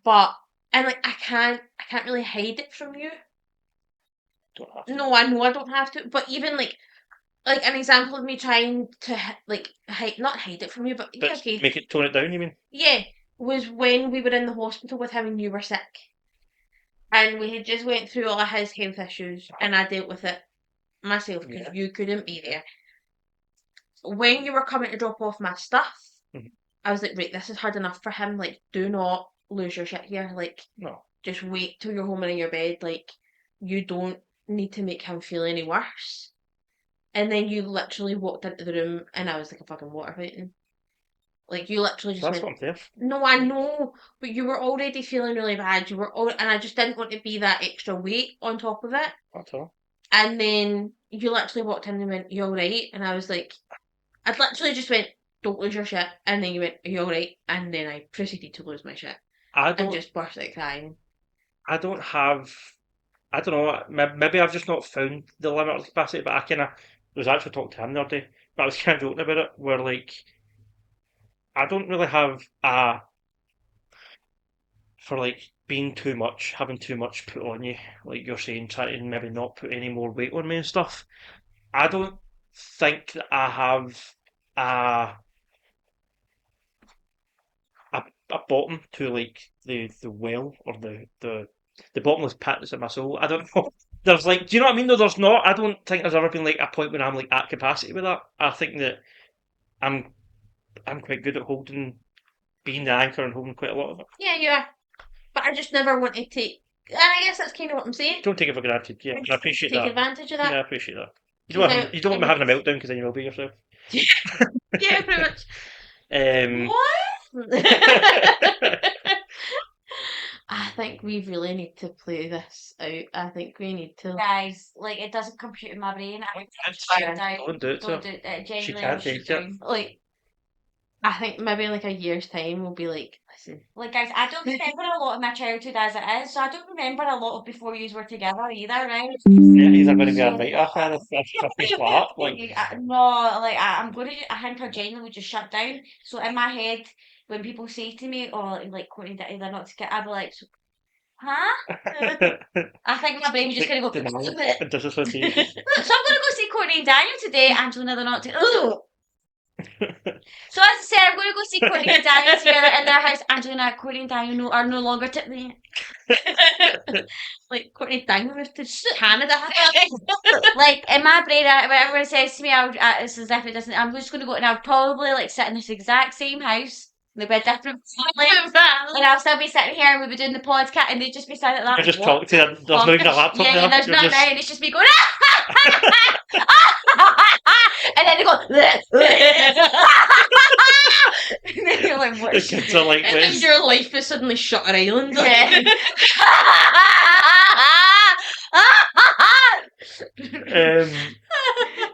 But and like I can't really hide it from you. Don't have to. No, I know I don't have to. But even like an example of me trying to not hide it from you, but yeah, But okay, make it tone it down. You mean? yeah, was when we were in the hospital with him and you were sick. And we had just went through all of his health issues, and I dealt with it myself because you couldn't be there. When you were coming to drop off my stuff, I was like, right, this is hard enough for him. Like, do not lose your shit here. Like, No. Just wait till you're home and in your bed. Like, you don't need to make him feel any worse. And then you literally walked into the room, and I was like a fucking water fountain. Like, you literally just That's went, what I'm there. no, I know, but you were already feeling really bad. And I just didn't want to be that extra weight on top of it. That's all. And then you literally walked in and went, "You alright?" And I was like, I'd literally just went, "Don't lose your shit." And then you went, "Are you alright?" And then I proceeded to lose my shit. And just burst out crying. I don't know, maybe I've just not found the limit of capacity, but I was actually talking to him the other day, but I was kind of joking about it, where like, I don't really have for like being too much, having too much put on you, like you're saying, trying to maybe not put any more weight on me and stuff. I don't think that I have a a bottom to like the well or the bottomless pit that's in my soul. I don't know. There's like, do you know what I mean? Though there's not. I don't think there's ever been like a point when I'm like at capacity with that. I think that I'm quite good at being the anchor and holding quite a lot of it. Yeah, you are. But I just never wanted to. And I guess that's kind of what I'm saying. Don't take it for granted. Yeah, I appreciate that. Take advantage of that. Yeah, I appreciate that. You don't want me having a meltdown because then you will be yourself. Yeah, pretty much. What? I think we really need to play this out. I think we need to. Guys, like, it doesn't compute in my brain. Don't do it to her. She can't take it. Like, I think maybe in like a year's time we'll be like, listen. Like, guys, I don't remember a lot of my childhood as it is, so I don't remember a lot of before yous were together either, right? Yeah, he's going to be a night after this flat. Like, no, like, I'm going to, I think I genuinely would just shut down. So in my head, when people say to me, oh, like, Courtney, they're not together, I'd be like, huh? I think my brain's just going to go, disassociation. so I'm going to go see Courtney and Daniel today, Angelina, they're not together. So as I said, I'm going to go see Courtney and Dan together in their house. Angelina, Courtney and Dan are no longer together. Like Courtney Dang moved to Canada. Like in my brain, when everyone says to me, it's as if it doesn't. I'm just going to go and I'll probably like sit in this exact same house. There'll be a different family, and I'll still be sitting here and we'll be doing the podcast, and they'd just be saying I that. just What? talk to them. There's not even a laptop Yeah, there. there's You're not just- now, and it's just me going. And then they go. And then you're like, what? The kids are like, And then "Where's-" your life is suddenly Shutter Island. Yeah.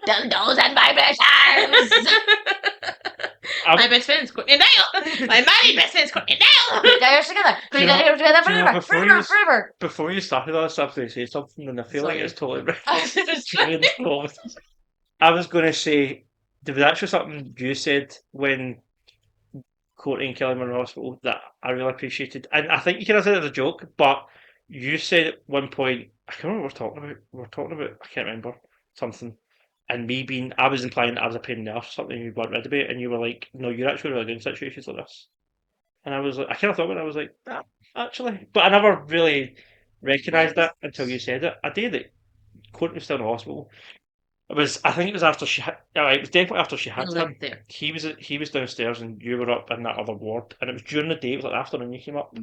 Dildos and vibrations. My best friend's Courtney Dale. My married best friend's Courtney Dale. They're together. Do you They're know- together do you know, forever. before Forever. you- Forever. Before you started all this, I was going to say something, and I feel like Sorry. it's totally ruined the moment. I was going to say, there was actually something you said when Courtney and Kelly were in hospital that I really appreciated. And I think you kind of said it as a joke, but you said at one point, I can't remember what we're talking about. I can't remember something. And me being, I was implying that I was a pain in the arse or something, you weren't ready to be, and you were like, no, you're actually really good in situations like this. And I was like, I kind of thought about it, I was like, ah, actually. But I never really recognised that until you said it. A day that Courtney was still in the hospital, I think it was after she had, it was definitely after she I had him. lived there. He was downstairs and you were up in that other ward, and it was during the day. It was like the afternoon you came up,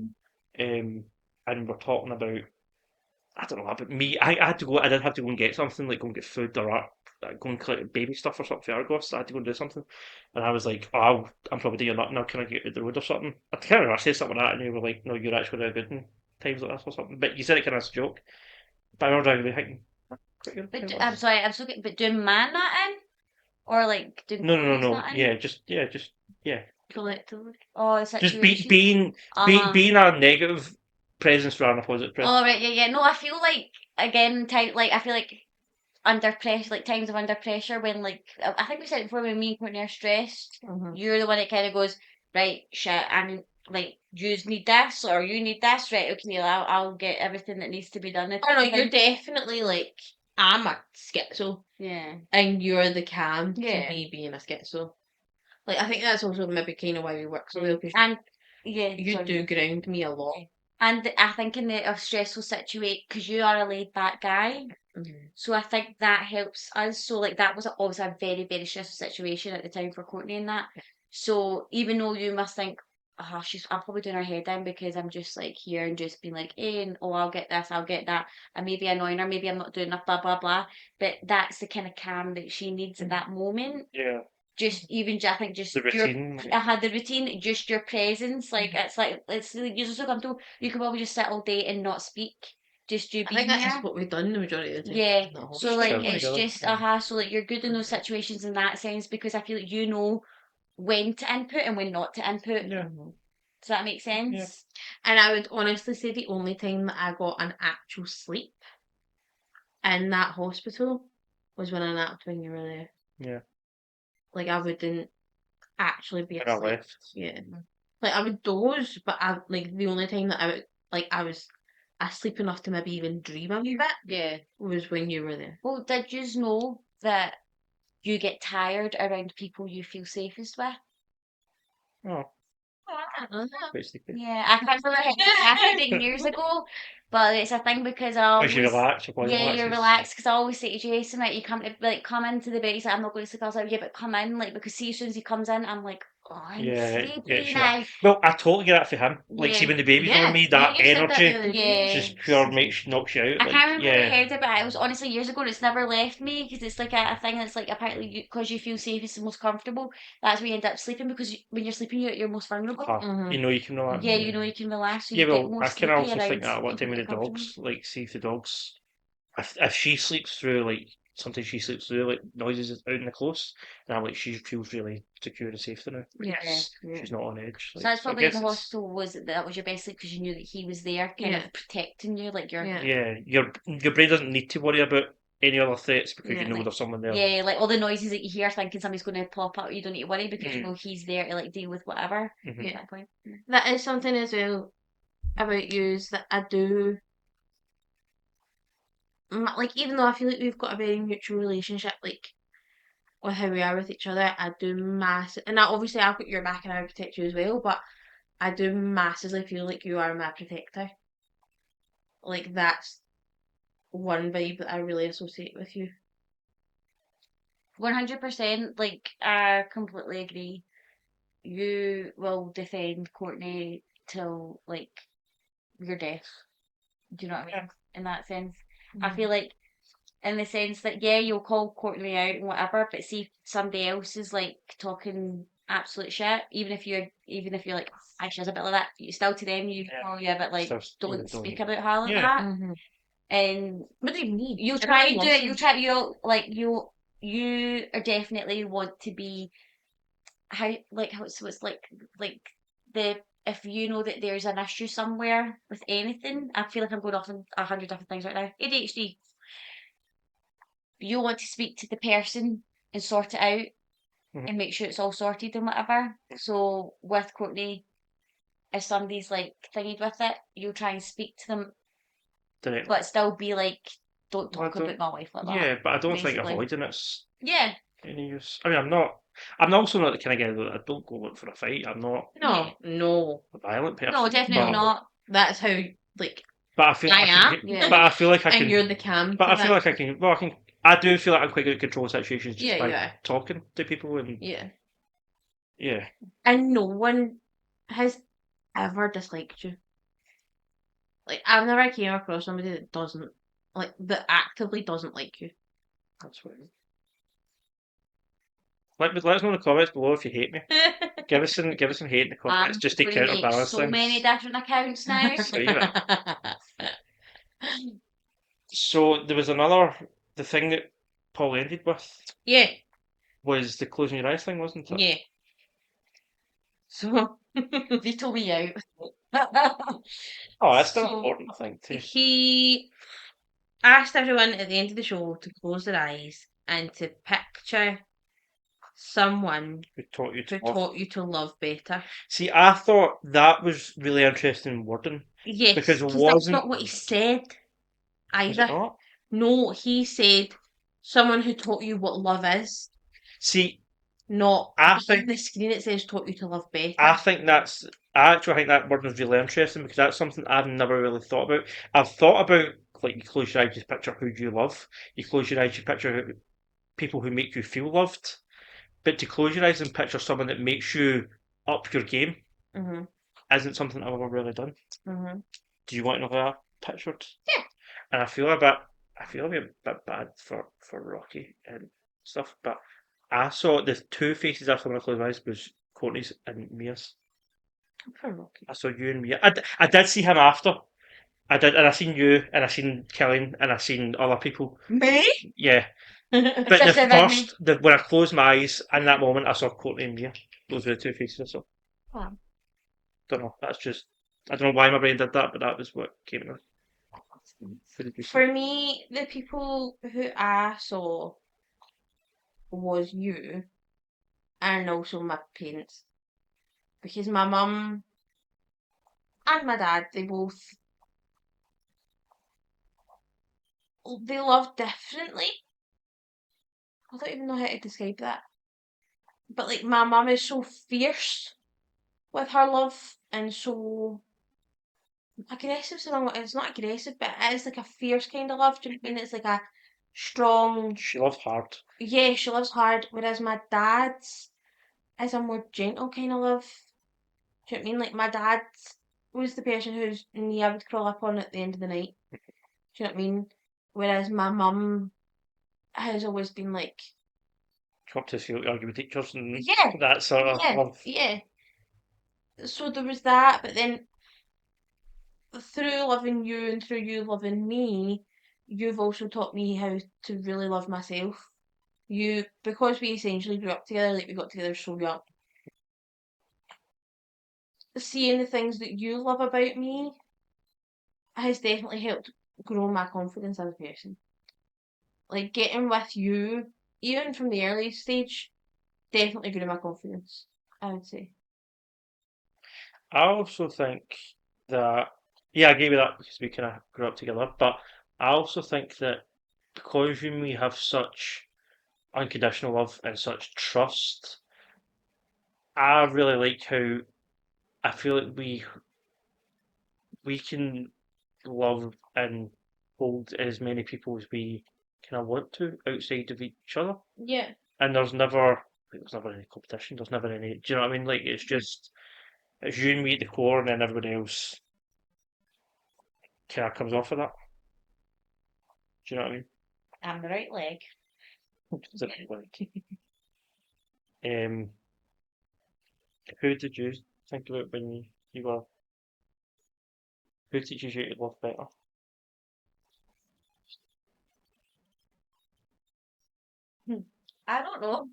and we're talking about, I don't know, about me. I had to go. I did have to go and get something, like go and get food or go and collect baby stuff or something for Argos. I had to go and do something, and I was like, "Oh, I'm probably doing that now. Can I get out the road or something?" I can't remember. I said something like that, and you were like, "No, you're actually really good in times like this or something." But you said it kind of as a joke. But I remember thinking, quite good. But I'm sorry, I'm still getting. But doing man that in, or like doing No. that in? Yeah. Collectively. Oh, the Just situation. being a negative presence rather than a positive presence. Oh right, yeah. No, I feel like again, I feel like under pressure, like times of under pressure, when like I think we said it before, when me and Courtney are stressed, you're the one that kind of goes, right, shit, and like you need this or you need this, right? Okay, I'll get everything that needs to be done. I don't know, you're definitely like, I'm a schizo, Yeah. and you're the calm Yeah. to me being a schizo. Like, I think that's also maybe kind of why we work so well, because And yeah, you sorry. do ground me a lot. And I think in a stressful situation, because you are a laid back guy, so I think that helps us. So like that was obviously a very, very stressful situation at the time for Courtney and that. So even though you must think, oh, I'm probably doing her head down because I'm just like here and just being like, hey, and, oh, I'll get this, I'll get that. I may be annoying her, maybe I'm not doing enough, blah, blah, blah. But that's the kind of calm that she needs at that moment. Yeah. Just even, I think, just The routine. I had the routine, just your presence. Like it's you're so comfortable. You could probably just sit all day and not speak. Just you I being think that's there. what we've done the majority of the time. Yeah. Not whole So like Together. it's just so like you're good in those situations in that sense because I feel like you know when to input and when not to input. Yeah. Does that make sense? And I would honestly say the only time that I got an actual sleep in that hospital was when I napped when you were there. Yeah. Like I wouldn't actually be And I asleep. left. Yeah. Like I would doze, but I like the only time that I was asleep enough to maybe even dream a wee bit Yeah. was when you were there. Well, did you know that you get tired around people you feel safest with? Oh, quite sleepy. Yeah, I can't remember how it happened years ago, but it's a thing because I Because you always relax, your body yeah, relaxes. you're relaxed because I always say to Jason, like, you come to like come into the bed. He's like, I'm not going to sleep. I was like, yeah, but come in, like, because see, as soon as he comes in, I'm like, oh, I'm sleepy sure. now. Well, I totally get that for him. Like, see, when the baby's Yeah. on me, that Yeah, you said that energy the other day. just pure knocks you out. I Like, can't remember yeah. who heard it, but it was honestly years ago, and it's never left me because it's like a thing that's like apparently because you feel safest and most comfortable, that's where you end up sleeping because when you're sleeping, you're at your most vulnerable. You know you can relax. Yeah, you know you can relax. So Yeah, you get well, more I can sleepy also around think that a lot of time people with that the are comfortable. dogs, like, see if the dogs, if she sleeps through, like, sometimes she sleeps through, like, noises out in the close, and I'm like, she feels really secure and safe now. Yes. She's not on edge. So Like, that's so I probably in guess the it's- hospital that was your best sleep because you knew that he was there, kind of protecting you, like your Yeah, your brain doesn't need to worry about any other threats because you Yeah, know like- there's someone there. yeah, like all the noises that you hear, thinking somebody's going to pop up. You don't need to worry because you Mhm. know he's there to like deal with whatever. Mhm. At that point. That is something as well about yous that I do. Like, even though I feel like we've got a very mutual relationship, like, with how we are with each other. I do massive, and obviously I've got your back and I protect you as well, but I do massively feel like you are my protector. Like that's one vibe that I really associate with you. 100%. Like, I completely agree. You will defend Courtney till like your death. Do you know what I mean? Yeah. In that sense, I feel like in the sense that yeah, you'll call Courtney out and whatever, but see if somebody else is like talking absolute shit, even if you're like, I she's a bit like that, you still to them you Yeah. call you a bit like, Still, don't don't. speak about her like Yeah. that. Mm-hmm. And What do you mean? you'll try Everyone and do loves it. them. You'll try. You are definitely want to be so it's like the if you know that there's an issue somewhere with anything. I feel like I'm going off on 100 different things right now. ADHD. You want to speak to the person and sort it out Mhm. and make sure it's all sorted and whatever. So with Courtney, if somebody's like thingied with it, you'll try and speak to them, Directly. but still be like, don't Well, I talk don't- about my wife like that. Yeah, but I don't think basically. avoiding it's Yeah. any use. I mean, I'm not. I'm also not the kind of guy that I don't go look for a fight. I'm not No, a violent person. No, definitely but, not. that's how like But I feel I like am. Yeah. But I feel like I and can. you're the cam. But for I feel that. like I can. Well, I can. I do feel like I'm quite good at controlling situations just Yeah, by you are. talking to people and Yeah, yeah. and no one has ever disliked you. Like I've never came across somebody that doesn't that actively doesn't like you. That's what. Let us know in the comments below if you hate me. Give us some hate in the comments I'm just to going to make counterbalance so things. many different accounts now. Sweet. So there was the thing that Paul ended with Yeah, was the closing your eyes thing, wasn't it? yeah. So Veto me out. Oh, that's still So- important, I think, too. he asked everyone at the end of the show to close their eyes and to picture someone Who taught you to who love. taught you to love better. See, I thought that was really interesting wording. Yes, Because it that's wasn't. not what he said Was it either. not? No, he said someone who taught you what love is. See, Not I on think the screen it says taught you to love better. I actually think that word is really interesting because that's something I've never really thought about. I've thought about like you close your eyes, you picture who you love. You close your eyes, you picture people who make you feel loved. But to close your eyes and picture someone that makes you up your game Mm-hmm. isn't something I've ever really done. Mm-hmm. Do you want to know how I pictured? Yeah. And I feel a bit bad for Rocky and stuff, but I saw the two faces I saw when I closed my eyes was Courtney's and Mia's. For Rocky. I saw you and Mia. I did see him after. I did, and I seen you, and I seen Killian, and I seen other people. Me? Yeah, but Just about me. when I closed my eyes in that moment, I saw Courtney and Mia. Those were the two faces I saw. Wow. Don't know. That's just. I don't know why my brain did that, but that was what came to me. Who did you see? For me, the people who I saw was you and also my parents. Because my mum and my dad, they love differently. I don't even know how to describe that. But like my mum is so fierce with her love and so aggressive. It's not aggressive, but it is like a fierce kind of love. Do you know what I mean? It's like a strong. She loved hard. Yeah, she loves hard. Whereas my dad's is a more gentle kind of love. Do you know what I mean? Like my dad was the person whose knee I would crawl up on at the end of the night. Do you know what I mean? Whereas my mum has always been like, Come up to school, argue with teachers, and yeah, that sort of yeah, love. yeah. So there was that, but then through loving you and through you loving me, you've also taught me how to really love myself. Because we essentially grew up together, like we got together so young. Seeing the things that you love about me has definitely helped grow my confidence as a person. Like getting with you, even from the early stage, definitely grew my confidence, I would say. I also think that, yeah, I gave you that because we kind of grew up together, but I also think that because you and me have such unconditional love and such trust. I really like how I feel like we can love and hold as many people as we kind of want to outside of each other, Yeah. and there's never any competition. There's never any. Do you know what I mean? Like it's you and me at the core, and then everybody else kind of comes off of that. Do you know what I mean? I'm the right leg. Is it like, who did you think about when you were? Who teaches you to love better? I don't know.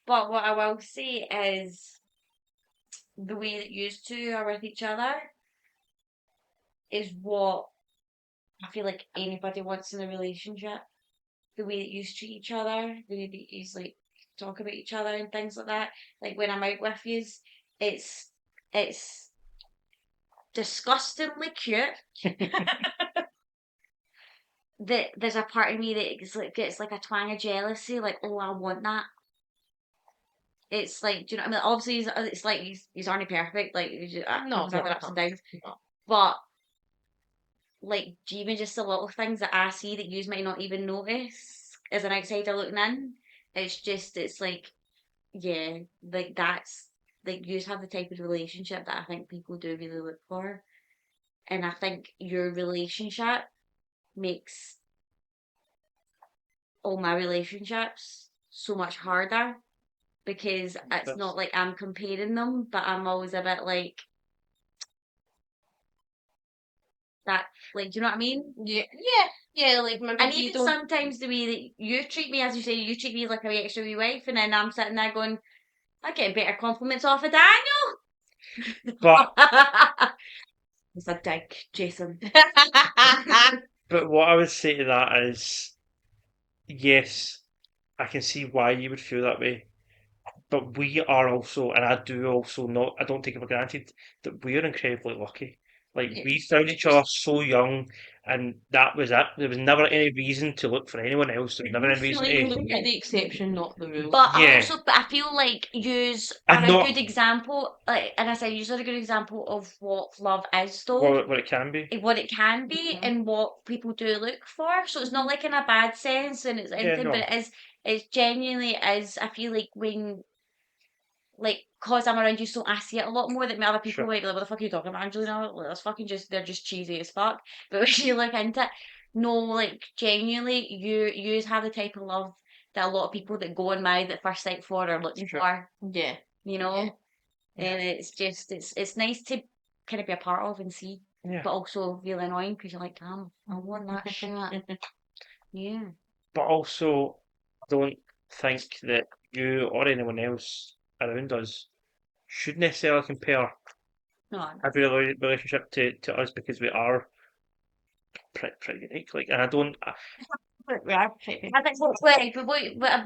But what I will say is the way that you two are with each other is what I feel like anybody wants in a relationship. The way that you treat each other, the way that you like talk about each other and things like that. Like when I'm out with you, it's disgustingly cute. That there's a part of me that gets like a twang of jealousy, like, oh, I want that. It's like, do you know what I mean? Obviously, it's like he's only perfect, like No, comes having ups and downs. no. But like, even just the little things that I see that you might not even notice as an outsider looking in, it's like, yeah, like that's like you have the type of relationship that I think people do really look for, and I think your relationship makes all my relationships so much harder because it's That's not like I'm comparing them, but I'm always a bit like that. Like, do you know what I mean? Yeah. Like maybe And you even don't. sometimes the way that you treat me, as you say, you treat me like a wee extra wee wife, and then I'm sitting there going, I get better compliments off of Daniel. but It's a dig, Jason. but what I would say to that is, yes, I can see why you would feel that way. But we are also, and I do also not, I don't take it for granted that we're incredibly lucky. Like Yeah. we found each other so young, and that was it. There was never any reason to look for anyone else. There was never I any feel reason like you to, look at the exception, not the rule. But yeah, I feel like yous are and a good not example. Like, and I say yous are a good example of what love is, though. what it can be. What it can be Mhm. and what people do look for. So it's not like in a bad sense and it's Yeah, anything, but no, it's genuinely is. I feel like when like cause I'm around you, so I see it a lot more that other people sure. might be like, what the fuck are you talking about, Angelina? Like, that's fucking just they're just cheesy as fuck. But when you look into it, no, like genuinely you have the type of love that a lot of people that go and marry at first sight for are looking Sure. for, Yeah. you know? Yeah. And it's just it's nice to kind of be a part of and see, Yeah, but also really annoying because you're like, damn, I want that shit. Yeah. but also don't think that you or anyone else around us should necessarily compare No, every relationship to us because we are pretty unique. Like, and I don't. We are pretty. I think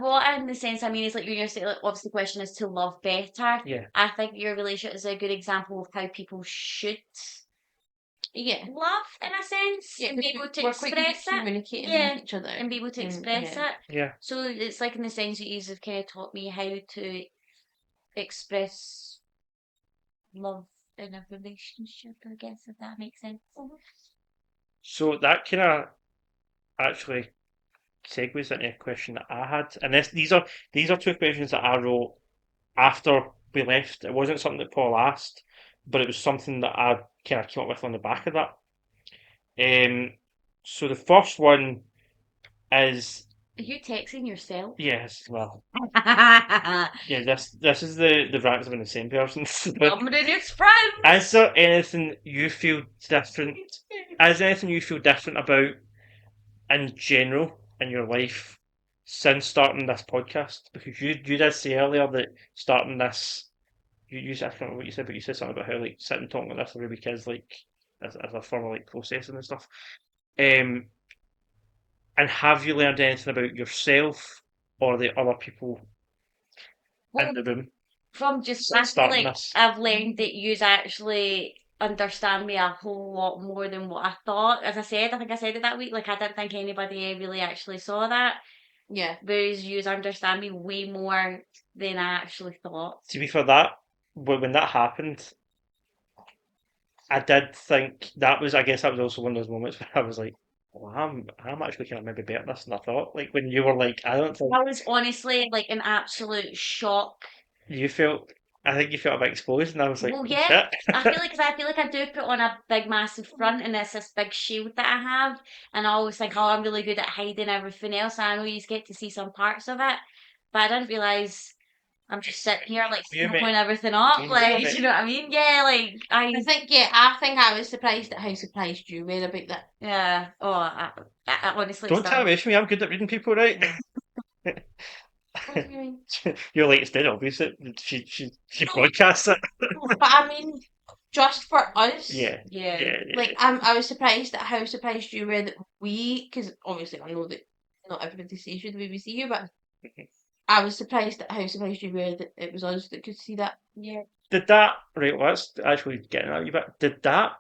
what in the sense I mean is like you're saying, like, obviously the question is to love better. Yeah, I think your relationship is a good example of how people should Yeah. love in a sense Yeah, and be able to we're quite good at express it. communicating Yeah, with each other. and be able to And express yeah. it. yeah. So it's like in the sense that you have kind of taught me how to express love in a relationship, I guess, if that makes sense. So that kind of actually segues into a question that I had, and these are two questions that I wrote after we left. It wasn't something that Paul asked, but it was something that I kind of came up with on the back of that. So the first one is Are you texting yourself? yes, well, Number yeah. This is the rants of an insane person. in his friends. Is there anything you feel different? Is there anything you feel different about in general in your life since starting this podcast? Because you did say earlier that starting this, I can't remember what you said, but you said something about how like sitting talking like this every week is like as a form of like processing and stuff. Um, and have you learned anything about yourself or the other people in Well, the room from just I since feel starting like this? I've learned that you actually understand me a whole lot more than what I thought. As I said, I think I said it that week. Like I didn't think anybody really actually saw that. Yeah. whereas you understand me way more than I actually thought. To be fair, that when that happened, I did think that was. I guess that was also one of those moments where I was like, "Well, I'm actually kind of maybe better at this than I thought." Like when you were like, "I don't think I was honestly like in absolute shock. you felt." I think you felt a bit exposed, and I was like, Well, "Oh, yeah, shit." I feel like I do put on a big, massive front, and it's this big shield that I have, and I always think, oh, I'm really good at hiding everything else. And I know you get to see some parts of it, but I didn't realize I'm just sitting here like You mate, smoking everything up. you Like, do mate. you know what I mean? Yeah, like I think I was surprised at how surprised you were about that. yeah. Oh, I honestly Don't still. tell me, I'm good at reading people, right? What do you mean? You're like, it's dead obvious that she broadcasts it. But I mean, just for us, Yeah, Yeah. yeah. I was surprised at how surprised you were that because obviously I know that not everybody sees you the way we see you, but I was surprised at how surprised you were that it was us that could see that. Yeah. Did that, right, let's actually get into that a wee bit. Did that,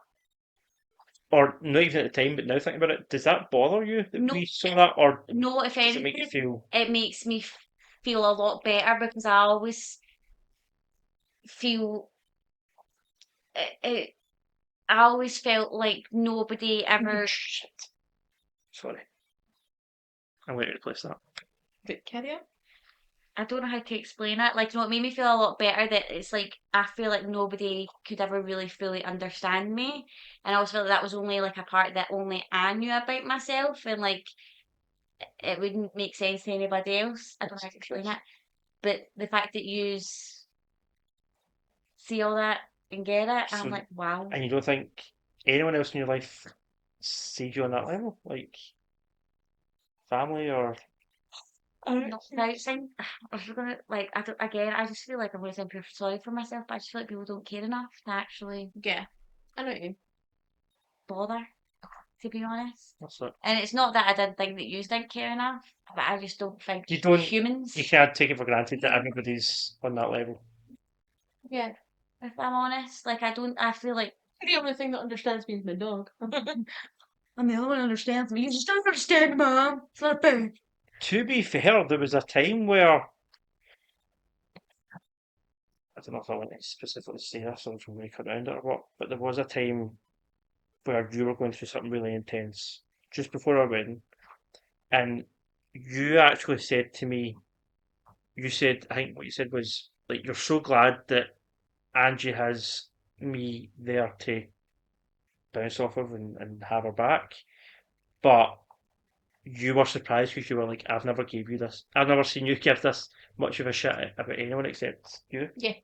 or not even at the time, but now thinking about it, does that bother you that No, we saw that, or no. If does it make you anything, feel, it makes me feel a lot better because I always feel it. I always felt like nobody ever. shit, sorry, I'm going to replace that. But carry on. I don't know how to explain it. Like, you know, it made me feel a lot better that it's like I feel like nobody could ever really fully understand me, and I always felt that was only like a part that only I knew about myself, and like it wouldn't make sense to anybody else. I don't know how to explain it, but the fact that you see all that and get it, I'm So, like, wow. and you don't think anyone else in your life sees you on that level, like family or Not doubting. I was gonna like I don't again. I just feel like I'm gonna sound sorry for myself, but I just feel like people don't care enough to actually Yeah, I know what you mean. bother. To be honest, what's that? and it's not that I didn't think that you didn't care enough, but I just don't think You don't, you humans. can't take it for granted that everybody's on that level. Yeah. If I'm honest, like I don't. I feel like The only thing that understands me is my dog. I'm the only one who understands me. You just don't understand, Mom. It's not fair. To be fair, there was a time where I don't know if I want to specifically say this or if I'm going to cut around it or what, but there was a time where you were going through something really intense just before our wedding, and you actually said to me, you said, I think what you said was like, you're so glad that Angie has me there to bounce off of and have her back, but you were surprised because you were like, I've never gave you this. I've never seen you give this much of a shit about anyone except you. Yeah.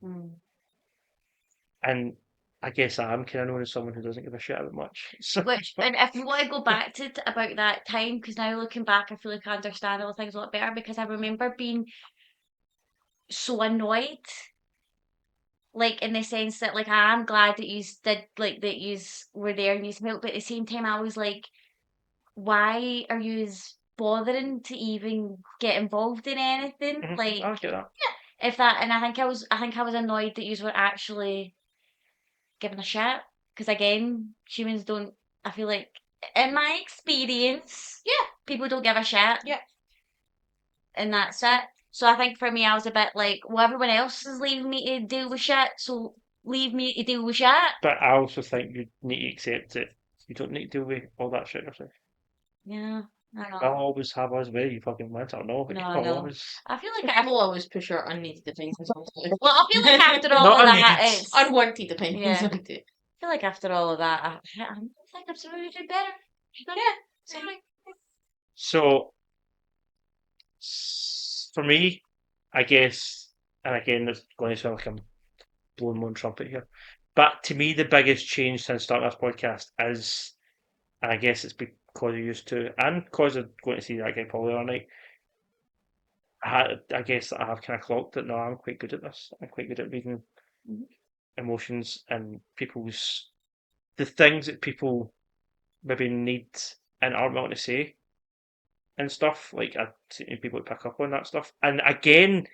Mm. And I guess I'm kind of known as someone who doesn't give a shit about much. So, Which, and if you want to go back to about that time, because now looking back, I feel like I understand all things a lot better because I remember being so annoyed, like in the sense that like I am glad that you did like that you were there and you helped, but at the same time I was like, why are you bothering to even get involved in anything? Like I'll get that. if that, and I think I was annoyed that you were actually giving a shit because again, humans don't. I feel like in my experience, Yeah. people don't give a shit, Yeah. and that's it. So I think for me, I was a bit like, well, everyone else is leaving me to deal with shit, so leave me to deal with shit. But I also think you need to accept that you don't need to deal with all that shit yourself. Yeah, I I'll know. always have us where you fucking want or no. No, I'll I know. always. I feel like I will always push her unneeded opinions onto it. well, I feel like after all Not of unneeded. that, it's. I Unwanted opinions Yeah. onto it. feel like after all of that, I think I'm supposed to do better. Yeah. Sorry. So, for me, I guess, and again, it's going to sound like I'm blowing my own trumpet here, but to me, the biggest change since starting this podcast is, and I guess it's because I used to, and because of going to see that guy Paul the other night, I guess I have kind of clocked that no, I'm quite good at this. I'm quite good at reading Mhm. emotions and people's, the things that people maybe need and aren't willing to say and stuff. Like, people pick up on that stuff. And again,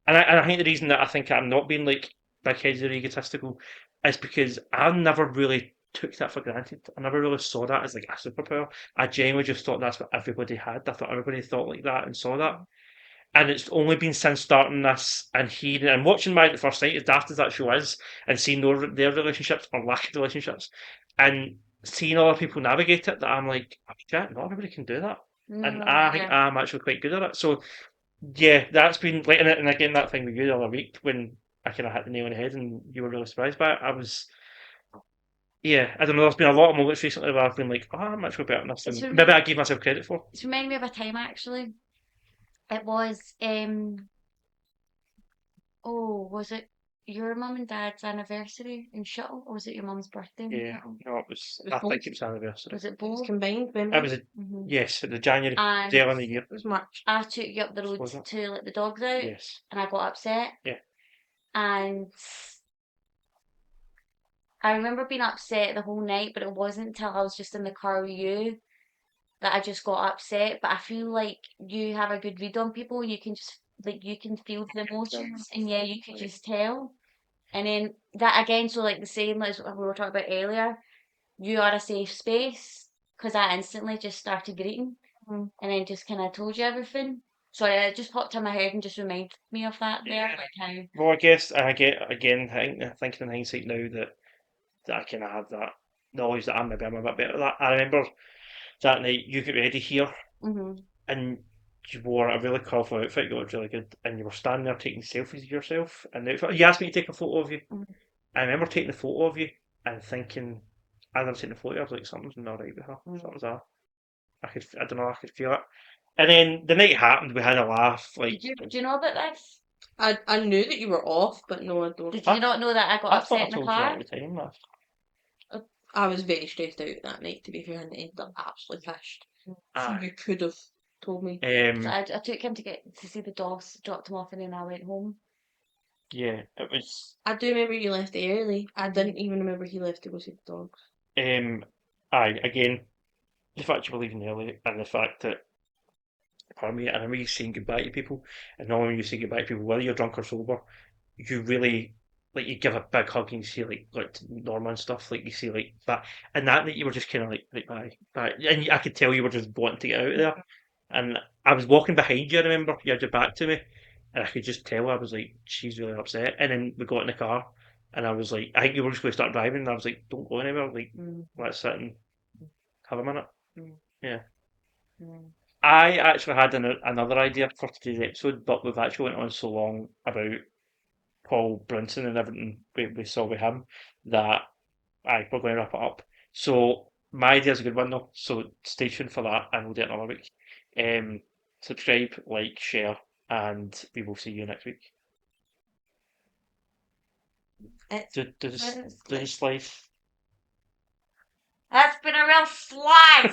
and I think the reason that I think I'm not being like big-headed or egotistical is because I've never really took that for granted. I never really saw that as like a superpower. I genuinely just thought that's what everybody had. I thought everybody thought like that and saw that. And it's only been since starting this and hearing and watching Married at First Sight, as daft as that show is, and seeing their relationships or lack of relationships, and seeing other people navigate it, that I'm like, oh, shit, not everybody can do that. And I think Yeah. I'm actually quite good at it. So yeah, that's been like, and again that thing with you the other week when I kind of hit the nail on the head and you were really surprised by it. I was, yeah, I don't know. There's been a lot of moments recently where I've been like, oh, I'm actually better than this, It's and maybe I gave myself credit for. It's reminding me of a time actually. It was was it your mum and dad's anniversary in Shuttle, or was it your mum's birthday in Yeah, Shuttle? no, it was. It was I both. think it was anniversary. Was it It was both? combined, It remember? was Hmm. yes, the January, And the early in the year. It was March. I took you up the road Was it? to let the dogs out, Yes. and I got upset. Yeah. And I remember being upset the whole night, but it wasn't until I was just in the car with you that I just got upset. But I feel like you have a good read on people. You can just you can feel the emotions, and yeah, you could just tell. And then that again, so like the same as what we were talking about earlier, you are a safe space because I instantly just started greeting Mhm. and then just kind of told you everything. Sorry, it just popped in my head and just reminded me of that there, Yeah. like how. Well, I guess I get again. Thinking in hindsight now that I kind of have that knowledge that I'm a bit better at that. I remember that night you get ready here Hmm. and you wore a really colourful outfit. You looked really good, and you were standing there taking selfies of yourself. And you asked me to take a photo of you. I remember taking the photo of you and thinking, as I'm taking the photo, I was like, something's not right with her. Something's off. I don't know, I could feel it. And then the night it happened, we had a laugh. Like, Do you know about this? I knew that you were off, but no, I don't. Did Huh? you not know that I got I thought upset I in the told you that car? at the time. Last. I was very stressed out that night, to be fair, and ended up absolutely pissed. So Aye. you could have told me. So I took him to see the dogs, dropped him off, and then I went home. Yeah, it was. I do remember you left early. I didn't even remember he left to go see the dogs. Aye, again, the fact you were leaving early and the fact that, pardon me, I remember you saying goodbye to people, and normally when you say goodbye to people, whether you're drunk or sober, you really like you give a big hug and you say like to Norma and stuff, like you say like that, and that night you were just kind of like bye, bye, and I could tell you were just wanting to get out of there, and I was walking behind you. I remember you had your back to me, and I could just tell I was like she's really upset, and then we got in the car, and I was like I think you were just going to start driving, and I was like don't go anywhere, like let's sit and have a minute. Yeah. I actually had another idea for today's episode, but we've actually went on so long about Paul Brunson and everything we saw with him that we're going to wrap it up. So my idea is a good one though, so stay tuned for that and we'll do it another week. Subscribe, like, share, and we will see you next week. Do the slice. That's been a real slide.